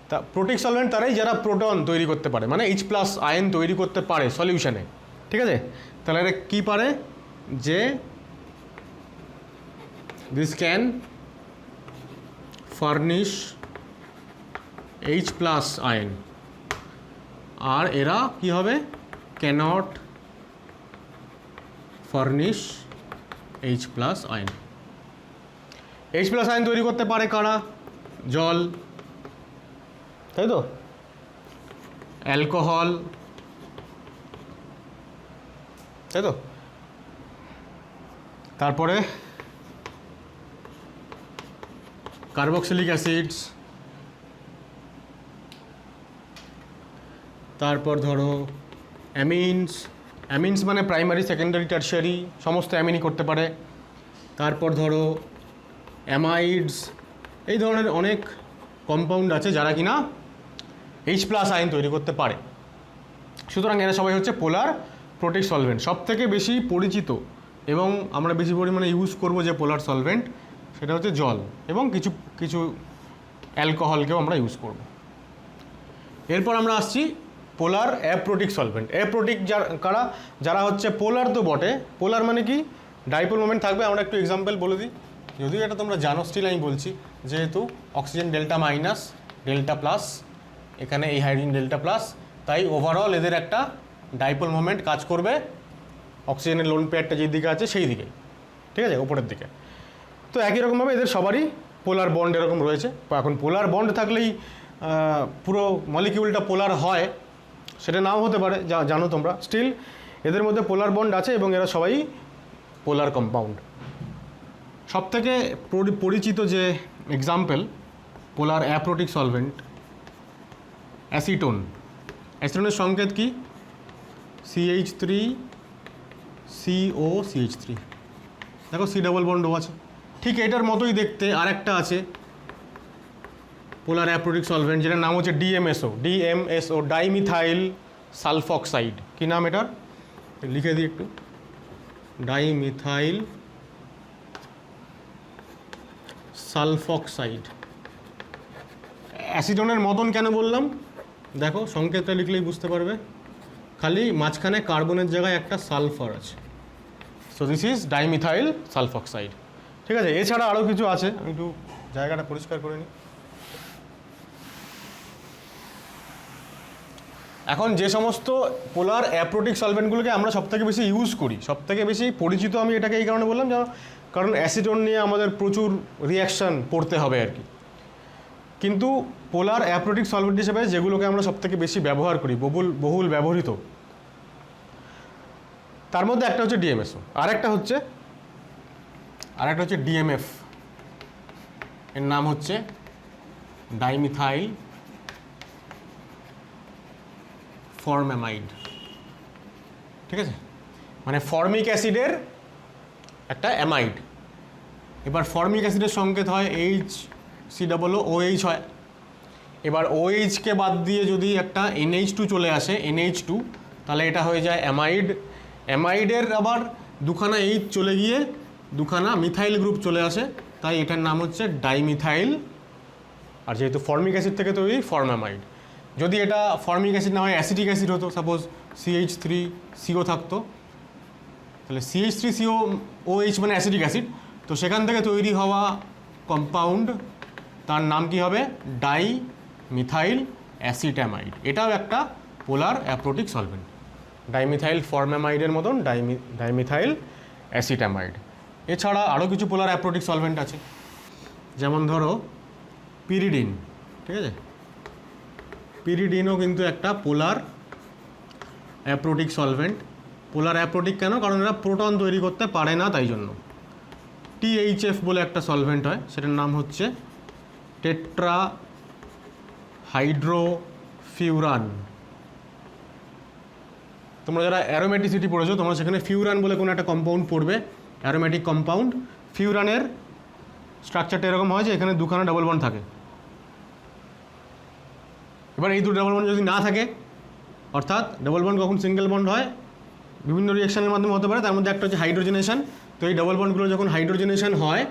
তা প্রোটিক সলভেন্ট তারাই যারা প্রোটন তৈরি করতে পারে, মানে H+ আয়ন তৈরি করতে পারে সলিউশনে। ঠিক আছে, তাহলে এটা কী পারে? যে this can furnish H+ ion, আর এরা কি হবে? Cannot furnish H+ ion. H plus ion তৈরি করতে পারে কারা? জল, তাই তো, অ্যালকোহল, তাই তো, তারপরে কার্বক্সিলিক অ্যাসিডস, তারপর ধরো অ্যামিনস, অ্যামিনস মানে প্রাইমারি সেকেন্ডারি টারশিয়ারি সমস্ত অ্যামিনই করতে পারে। তারপর ধরো অ্যামাইডস, এই ধরনের অনেক কম্পাউন্ড আছে যারা কিনা H প্লাস আয়ন তৈরি করতে পারে। সুতরাং এরা সবাই হচ্ছে পোলার প্রোটিক সলভেন্ট। সব থেকে বেশি পরিচিত এবং আমরা বেশি পরিমাণে ইউজ করব যে পোলার সলভেন্ট সেটা হচ্ছে জল, এবং কিছু কিছু অ্যালকোহলকেও আমরা ইউজ করব। এরপর আমরা আসছি পোলার অ্যাপ্রোটিক সলভেন্ট। অ্যাপ্রোটিক কারা? যারা হচ্ছে পোলার তো বটে, পোলার মানে কি ডাইপোল মোমেন্ট থাকবে। আমরা একটু এক্সাম্পল বলে দিই, যদিও এটা তোমরা জানো, স্টিল আমি বলছি, যেহেতু oxygen delta minus delta plus, এখানে এই হাইড্রোজেন ডেল্টা প্লাস, তাই ওভারঅল এদের একটা ডাইপোল মোমেন্ট কাজ করবে অক্সিজেনের লোন পেয়ারটা যেই দিকে আছে সেই দিকে, ঠিক আছে, ওপরের দিকে। তো একই রকমভাবে এদের সবারই পোলার বন্ড এরকম রয়েছে। এখন পোলার বন্ড থাকলেই পুরো মলিকিউলটা পোলার হয় সেটা নাও হতে পারে, জানো তোমরা। স্টিল এদের মধ্যে পোলার বন্ড আছে এবং এরা সবাই পোলার কম্পাউন্ড। সবথেকে পরিচিত যে এক্সাম্পল পোলার অ্যাপ্রোটিক সলভেন্ট, অ্যাসিটোন। অ্যাসিটোনের সংকেত কি? CH3 COCH3, দেখো C ডাবল বন্ডও আছে। ঠিক এটার মতোই দেখতে আরেকটা আছে পোলার অ্যাপ্রোটিক সলভেন্ট, যেটার নাম হচ্ছে DMSO, ডাইমিথাইল সালফক্সাইড। কী নাম এটার? লিখে দিই একটু, ডাইমিথাইল সালফক্সাইড। অ্যাসিটোনের মতন কেন বললাম? দেখো সংকেতটা লিখলেই বুঝতে পারবে, খালি মাঝখানে কার্বনের জায়গায় একটা সালফার আছে। So this is dimethyl sulphoxide, ঠিক আছে। এছাড়া আরও কিছু আছে, আমি একটু জায়গাটা পরিষ্কার করে নিই। এখন যে সমস্ত পোলার অ্যাপ্রোটিক সলভেন্টগুলোকে আমরা সবথেকে বেশি ইউজ করি, সবথেকে বেশি পরিচিত আমি এটাকে এই কারণে বললাম, কারণ অ্যাসিটোন নিয়ে আমাদের প্রচুর রিয়াকশান পড়তে হবে আর কি। কিন্তু পোলার অ্যাপ্রোটিক সলভেন্ট হিসেবে যেগুলোকে আমরা সবথেকে বেশি ব্যবহার করি, বহুল ব্যবহৃত, তার মধ্যে একটা হচ্ছে DMSO, আরেকটা হচ্ছে DMF, এর নাম হচ্ছে ডাইমিথাইল ফর্মামাইড, ঠিক আছে, মানে ফর্মিক অ্যাসিডের একটা অ্যামাইড। এবার ফর্মিক অ্যাসিডের সংকেত হয় HCOOH হয়। এবার OH-কে বাদ দিয়ে যদি একটা NH2 চলে আসে, NH2, তাহলে এটা হয়ে যায় অ্যামাইড। অ্যামাইডের আবার দুখানা H চলে গিয়ে দুখানা মিথাইল গ্রুপ চলে আসে, তাই এটার নাম হচ্ছে ডাইমিথাইল। আর যেহেতু ফর্মিক অ্যাসিড থেকে তৈরি, ফর্মামাইড। যদি এটা ফর্মিক অ্যাসিড না হয় অ্যাসিটিক অ্যাসিড হতো, সাপোজ CH3CO থাকতো, তাহলে CH3COOH মানে অ্যাসিটিক অ্যাসিড, তো সেখান থেকে তৈরি হওয়া কম্পাউন্ড তার নাম কি হবে? ডাইমিথাইল অ্যাসিটামাইড। এটাও একটা পোলার অ্যাপ্রোটিক সলভেন্ট, ডাইমিথাইল ফর্মামাইডের মতন ডাইমিথাইল অ্যাসিটামাইড। এছাড়া আরও কিছু পোলার অ্যাপ্রোটিক সলভেন্ট আছে, যেমন ধরো পিরিডিন, ঠিক আছে। পিরিডিনও কিন্তু একটা পোলার অ্যাপ্রোটিক সলভেন্ট। পোলার অ্যাপ্রোটিক কেন? কারণ এরা প্রোটন তৈরি করতে পারে না, তাই জন্য। THF বলে একটা সলভেন্ট হয়, সেটার নাম হচ্ছে টেট্রা হাইড্রোফিউরান। তোমরা যারা অ্যারোমেটিসিটি পড়েছো, তোমরা সেখানে ফিউরান বলে কোনো একটা কম্পাউন্ড পড়বে, অ্যারোমেটিক কম্পাউন্ড। ফিউরানের স্ট্রাকচারটা এরকম হয় যে এখানে দুখানা ডাবল বন্ড থাকে। এবার এই দুটো ডাবল বন্ড যদি না থাকে, অর্থাৎ ডাবল বন্ড কখন সিঙ্গেল বন্ড হয় বিভিন্ন রিয়াকশানের মাধ্যমে হতে পারে, তার মধ্যে একটা হচ্ছে হাইড্রোজেনেশন। তো এই ডাবল বন্ডগুলো যখন হাইড্রোজেনেশন হয়,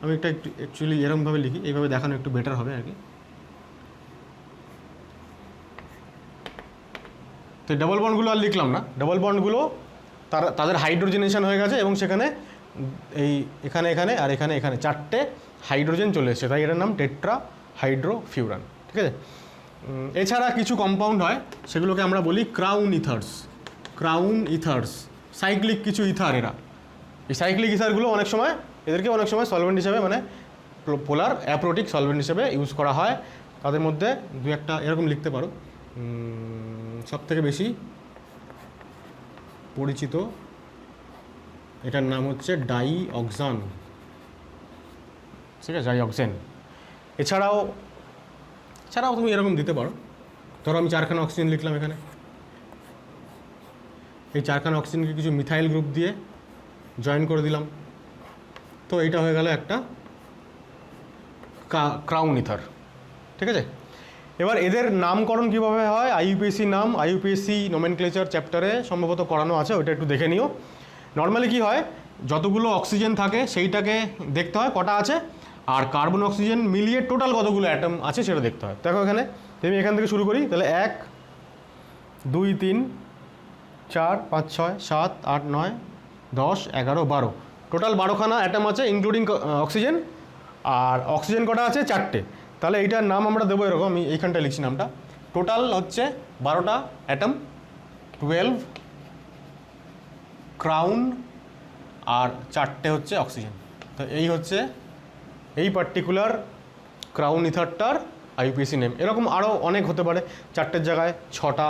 আমি একটু অ্যাকচুয়ালি এরকমভাবে লিখি, এইভাবে দেখানো একটু বেটার হবে আর কি। তো ডাবল বন্ডগুলো আর লিখলাম না, ডাবল বন্ডগুলো তাদের হাইড্রোজেনেশন হয়ে গেছে এবং সেখানে এখানে আর এখানে চারটে হাইড্রোজেন চলে এসেছে, তাই এটার নাম টেট্রা হাইড্রোফিউরান, ঠিক আছে। এছাড়া কিছু কম্পাউন্ড হয়, সেগুলোকে আমরা বলি ক্রাউন ইথার্স, সাইক্লিক কিছু ইথার। এই সাইক্লিক ইথারগুলো অনেক সময় সলভেন্ট হিসাবে মানে পোলার অ্যাপ্রোটিক সলভেন্ট হিসেবে ইউজ করা হয়। তাদের মধ্যে দু একটা এরকম লিখতে পারো, সবথেকে বেশি পরিচিত এটার নাম হচ্ছে ডাইঅক্সান, ঠিক আছে, ডাইঅক্সেন। এছাড়াও তুমি এরকম দিতে পারো, ধরো আমি 4খানা অক্সিজেন লিখলাম এখানে, এই 4খানা অক্সিজেনকে কিছু মিথাইল গ্রুপ দিয়ে জয়েন করে দিলাম, তো এইটা হয়ে গেল একটা ক্রাউন ইথার, ঠিক আছে। এবার এদের নামকরণ কীভাবে হয়, আইইউপিএসসি নাম, আইইউপিএসসি নোমেনক্লেচার চ্যাপ্টারে সম্ভবত করানো আছে, ওইটা একটু দেখে নিও। নর্মালি কী হয়, যতগুলো অক্সিজেন থাকে সেইটাকে দেখতে হয় কটা আছে, আর কার্বন অক্সিজেন মিলিয়ে টোটাল কতগুলো অ্যাটম আছে সেটা দেখতে হয়। দেখো এখানে আমি এখান থেকে শুরু করি, তাহলে 1 2 3 4 5 6 7 8 9 10 11 12, টোটাল 12খানা অ্যাটম আছে ইনক্লুডিং অক্সিজেন। আর অক্সিজেন কটা আছে 4টে, তাহলে এইটার নাম আমরা দেবো এরকম, আমি এইখানটা লিখছি নামটা। টোটাল হচ্ছে 12টা অ্যাটম, 12 ক্রাউন, আর 4টে হচ্ছে অক্সিজেন। তো এই হচ্ছে এই পার্টিকুলার ক্রাউন ইথারটার আইইউপিএসসি নেম। এরকম আরও অনেক হতে পারে, 4টের জায়গায় 6টা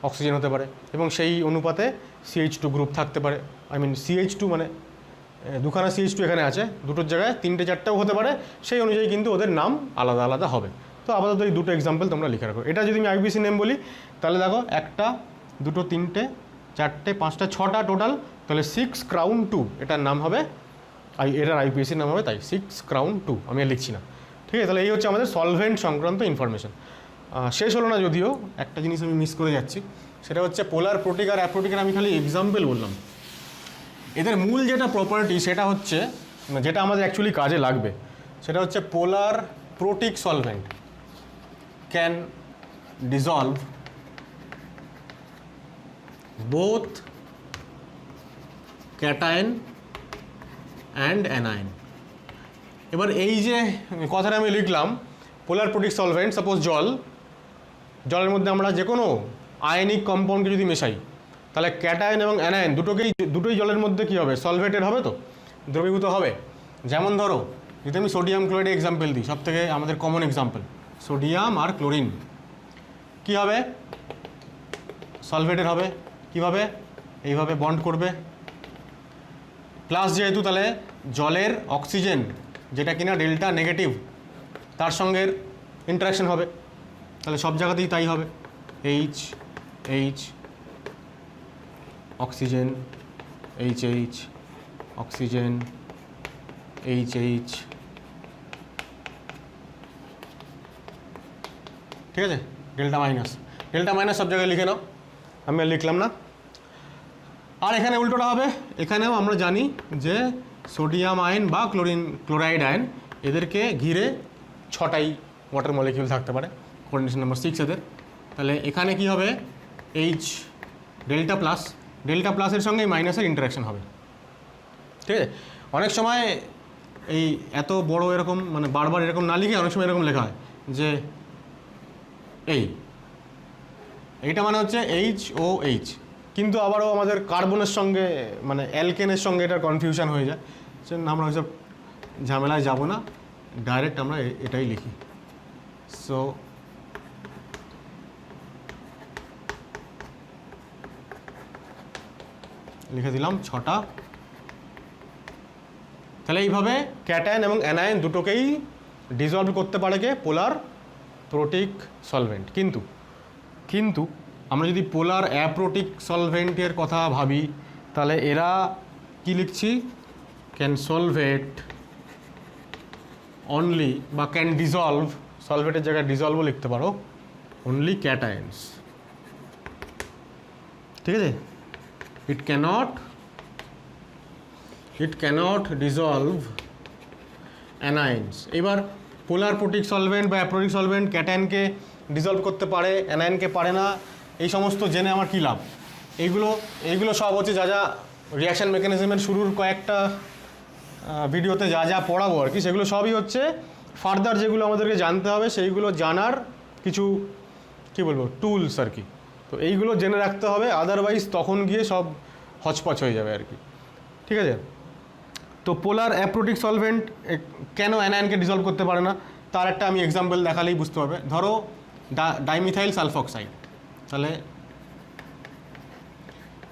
অক্সিজেন হতে পারে, এবং সেই অনুপাতে CH2 গ্রুপ থাকতে পারে। CH2 মানে 2খানা CH2 এখানে আছে, দুটোর জায়গায় 3টে 4টেও হতে পারে, সেই অনুযায়ী কিন্তু ওদের নাম আলাদা আলাদা হবে। তো আপাতত এই দুটো এক্সাম্পল তোমরা লিখে রাখো। এটা যদি আমি আইইউপিএসসি নেম বলি, তাহলে দেখো 1টা 2টো 3টে 4টে 5টা 6টা টোটাল, তাহলে 6 ক্রাউন 2 এটার নাম হবে, এটার আইইউপিএসসির নাম হবে তাই 6 ক্রাউন 2, আমি আর লিখছি না, ঠিক আছে। তাহলে এই হচ্ছে আমাদের সলভেন্ট সংক্রান্ত ইনফরমেশন। শেষ হলো না, যদিও একটা জিনিস আমি মিস করে যাচ্ছি, সেটা হচ্ছে পোলার প্রোটিক আর অ্যাপ্রোটিকের আমি খালি এক্সাম্পল বললাম। এদের মূল যেটা প্রপার্টি সেটা হচ্ছে, যেটা আমাদের অ্যাকচুয়ালি কাজে লাগবে, সেটা হচ্ছে polar protic solvent can dissolve both cation and anion. এবার এই যে কথাটা আমি লিখলাম, পোলার প্রোটিক সলভেন্ট, সাপোজ জলের মধ্যে আমরা যে কোনো আয়নিক কম্পাউন্ডকে যদি মেশাই, তাহলে ক্যাটায়ন এবং অ্যানায়ন দুটোই জলের মধ্যে কী হবে, সলভেটেড হবে, তো দ্রবীভূত হবে। যেমন ধরো যদি আমি সোডিয়াম ক্লোরাইড এক্সাম্পল দিই, সব থেকে আমাদের কমন এক্সাম্পল সোডিয়াম আর ক্লোরিন, কী হবে, সলভেটেড হবে। কীভাবে, এইভাবে বন্ড করবে, প্লাস যেহেতু, তাহলে জলের অক্সিজেন যেটা কিনা ডেল্টা নেগেটিভ, তার সঙ্গে ইন্টারাকশন হবে, তাহলে সব জায়গাতেই তাই হবে, H oxygen, H oxygen, H, ঠিক আছে, ডেল্টা মাইনাস সব জায়গায় লিখে নাও, আমি আর লিখলাম না। আর এখানে উল্টোটা হবে, এখানেও আমরা জানি যে সোডিয়াম আয়ন বা ক্লোরাইড আয়ন, এদেরকে ঘিরে 6টাই ওয়াটার মলিকিউল থাকতে পারে, কোঅর্ডিনেশন নাম্বার 6 এদের। তাহলে এখানে কি হবে, H ডেল্টা প্লাসের সঙ্গে এই মাইনাসের ইন্টারাকশন হবে, ঠিক আছে। অনেক সময় এই এত বড় এরকম মানে বারবার এরকম না লিখে অনেক সময় এরকম লেখা হয় যে এইটা মানে হচ্ছে HOH, কিন্তু আবারও আমাদের কার্বনের সঙ্গে মানে অ্যালকেনের সঙ্গে এটার কনফিউশন হয়ে যায়, সেজন্য আমরা ওইসব ঝামেলায় যাব না, ডাইরেক্ট আমরা এটাই লিখি। সো লিখে দিলাম 6টা। তাহলে এইভাবে ক্যাটায়ন এবং অ্যানায়ন দুটোকেই ডিজলভ করতে পারে কে, পোলার প্রোটিক সলভেন্ট। কিন্তু আমরা যদি পোলার অ্যাপ্রোটিক সলভেন্টের কথা ভাবি, তাহলে এরা কি লিখছি, ক্যান সলভেট অনলি, বা ক্যান ডিজলভ, সলভেটের জায়গায় ডিজলভও লিখতে পারো, অনলি ক্যাটায়ন্স, ঠিক আছে। it cannot dissolve anions। এবার পোলার প্রোটিক সলভেন্ট বা অ্যাপ্রোটিক সলভেন্ট ক্যাটায়নকে ডিজলভ করতে পারে, অ্যানায়নকে পারে না, এই সমস্ত জেনে আমার কী লাভ। এইগুলো সব হচ্ছে যা রিয়াকশান মেকানিজমের শুরুর কয়েকটা ভিডিওতে যা পড়াবো আর কি, সেগুলো সবই হচ্ছে ফার্দার যেগুলো আমাদেরকে জানতে হবে, সেইগুলো জানার কিছু কী বলবো টুলস আর কি। তো এইগুলো জেনে রাখতে হবে, আদারওয়াইজ তখন গিয়ে সব হচপচ হয়ে যাবে আর কি, ঠিক আছে। তো পোলার অ্যাপ্রোটিক সলভেন্ট কেন অ্যানায়নকে ডিসলভ করতে পারে না তার একটা আমি এক্সাম্পল দেখালেই বুঝতে পারবে। ধরো ডাইমিথাইল সালফক্সাইড, তাহলে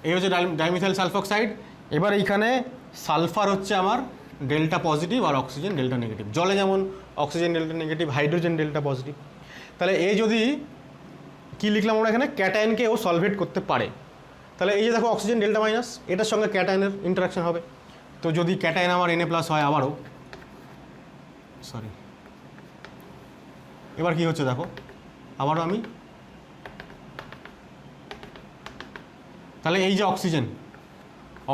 এই হচ্ছে ডাইমিথাইল সালফক্সাইড। এবার এইখানে সালফার হচ্ছে আমার ডেল্টা পজিটিভ আর অক্সিজেন ডেল্টা নেগেটিভ। জলে যেমন oxygen delta negative, hydrogen delta positive. তাহলে এই যদি কী লিখলাম আমরা এখানে, ক্যাটায়নকে ও সলভেট করতে পারে। তাহলে এই যে দেখো অক্সিজেন ডেল্টা মাইনাস, এটার সঙ্গে ক্যাটায়নের ইন্টারাকশন হবে। তো যদি ক্যাটায়ন আমার Na+ হয় আবারও, সরি, এবার কি হচ্ছে দেখো, আবারও আমি, তাহলে এই যে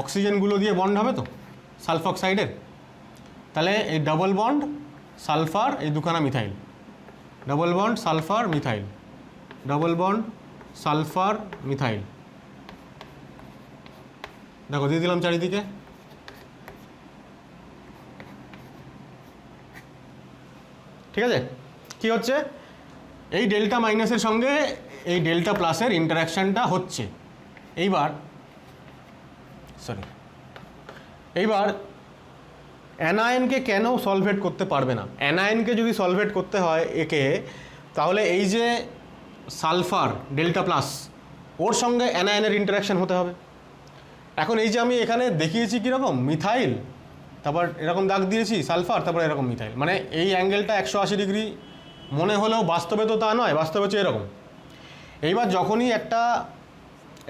অক্সিজেনগুলো দিয়ে বন্ড হবে তো সালফক্সাইডের, তাহলে এই ডাবল বন্ড সালফার, এই দুখানা methyl, double bond sulphur methyl, double bond sulphur methyl, দেখো দিয়ে দিলাম চারিদিকে। ঠিক আছে, কি হচ্ছে, এই ডেল্টা মাইনাসের সঙ্গে এই ডেল্টা প্লাসের ইন্টারাকশানটা হচ্ছে। এইবার অ্যানায়নকে কেন সলভেট করতে পারবে না? অ্যানায়নকে যদি সলভেট করতে হয় একে, তাহলে এই যে সালফার ডেল্টা প্লাস, ওর সঙ্গে অ্যানায়নের ইন্টারাকশান হতে হবে। এখন এই যে আমি এখানে দেখিয়েছি কীরকম, মিথাইল, তারপর এরকম দাগ দিয়েছি সালফার, তারপর এরকম মিথাইল, মানে এই অ্যাঙ্গেলটা 180 ডিগ্রি মনে হলেও বাস্তবে তো তা নয়, বাস্তবে হচ্ছে এরকম। এইবার যখনই একটা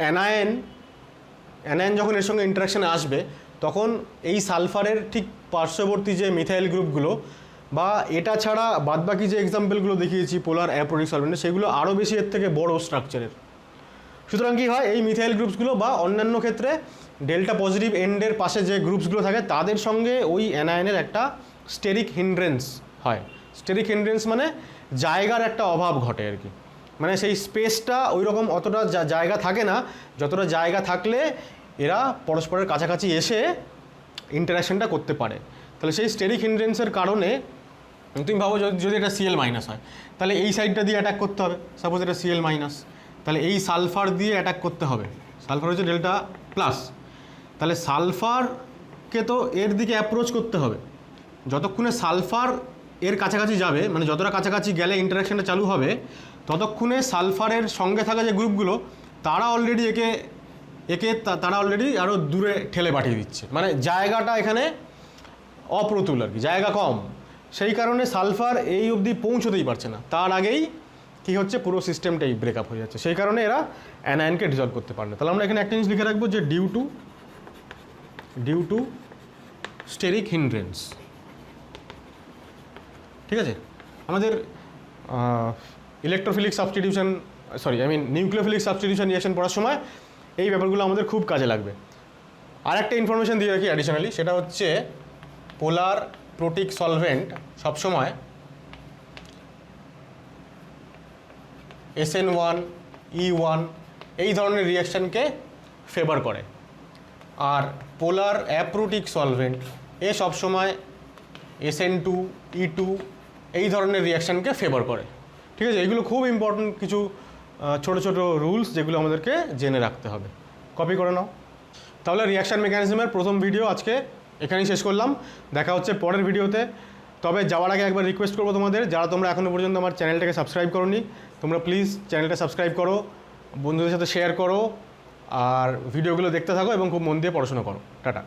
অ্যানায়ন যখন এর সঙ্গে ইন্টারাকশানে আসবে, তখন এই সালফারের ঠিক পার্শ্ববর্তী যে মিথাইল গ্রুপগুলো বা এটা ছাড়া বাদবাকি যে এক্সাম্পলগুলো দেখিয়েছি পোলার অ্যাপ্রোটিক সলভেন্টে, সেগুলো আরও বেশি এর থেকে বড় স্ট্রাকচারের। সুতরাং কী হয়, এই মিথাইল গ্রুপসগুলো বা অন্যান্য ক্ষেত্রে ডেল্টা পজিটিভ এন্ডের পাশে যে গ্রুপসগুলো থাকে তাদের সঙ্গে ওই অ্যানায়নের একটা স্টেরিক হিন্ড্রেন্স হয়। স্টেরিক হিন্ড্রেন্স মানে জায়গার একটা অভাব ঘটে আর কি, মানে সেই স্পেসটা ওই রকম অতটা জায়গা থাকে না, যতটা জায়গা থাকলে এরা পরস্পরের কাছাকাছি এসে ইন্টারাকশনটা করতে পারে। তাহলে সেই স্টেরিক হিন্ড্রেন্সের কারণে তুমি ভাবো যদি এটা Cl- হয়, তাহলে এই সাইডটা দিয়ে অ্যাটাক করতে হবে, সাপোজ এটা Cl-, তাহলে এই সালফার দিয়ে অ্যাটাক করতে হবে। সালফার হচ্ছে ডেল্টা প্লাস, তাহলে সালফারকে তো এর দিকে অ্যাপ্রোচ করতে হবে। যতক্ষণে সালফার এর কাছাকাছি যাবে, মানে যতটা কাছাকাছি গেলে ইন্টারাকশানটা চালু হবে, ততক্ষণে সালফারের সঙ্গে থাকা যে গ্রুপগুলো তারা অলরেডি তারা অলরেডি আরও দূরে ঠেলে পাঠিয়ে দিচ্ছে, মানে জায়গাটা এখানে অপ্রতুল আর কি, জায়গা কম। সেই কারণে সালফার এই অবধি পৌঁছতেই পারছে না, তার আগেই কী হচ্ছে, পুরো সিস্টেমটাই ব্রেকআপ হয়ে যাচ্ছে। সেই কারণে এরা অ্যানায়নকে ডিসলভ করতে পারে না। তাহলে আমরা এখানে একটা জিনিস লিখে রাখবো যে ডিউ টু স্টেরিক হিন্ড্রেন্স। ঠিক আছে, আমাদের electrophilic substitution, nucleophilic substitution reaction পড়ার সময় এই ব্যাপারগুলো আমাদের খুব কাজে লাগবে। আর একটা ইনফরমেশন দিয়ে রাখি অ্যাডিশনালি, সেটা হচ্ছে পোলার প্রোটিক সলভেন্ট সবসময় SN1, E1 এই ধরনের রিঅ্যাকশানকে ফেভার করে, আর পোলার অ্যাপ্রোটিক সলভেন্ট এ সবসময় SN2, E2 এই ধরনের রিঅ্যাকশানকে ফেভার করে। ঠিক আছে, এগুলো খুব ইম্পর্টেন্ট কিছু ছোট ছোট রুলস, যেগুলো আমাদেরকে জেনে রাখতে হবে। কপি করে নাও। তাহলে রিঅ্যাকশান মেকানিজমের প্রথম ভিডিও আজকে এখানেই শেষ করলাম। দেখা হচ্ছে পরের ভিডিওতে। তবে যাওয়ার আগে একবার রিকোয়েস্ট করবো তোমাদের, যারা তোমরা এখনও পর্যন্ত আমার চ্যানেলটাকে সাবস্ক্রাইব করোনি, তোমরা প্লিজ চ্যানেলটা সাবস্ক্রাইব করো, বন্ধুদের সাথে শেয়ার করো, আর ভিডিওগুলো দেখতে থাকো এবং খুব মন দিয়ে পড়াশোনা করো। টাটা।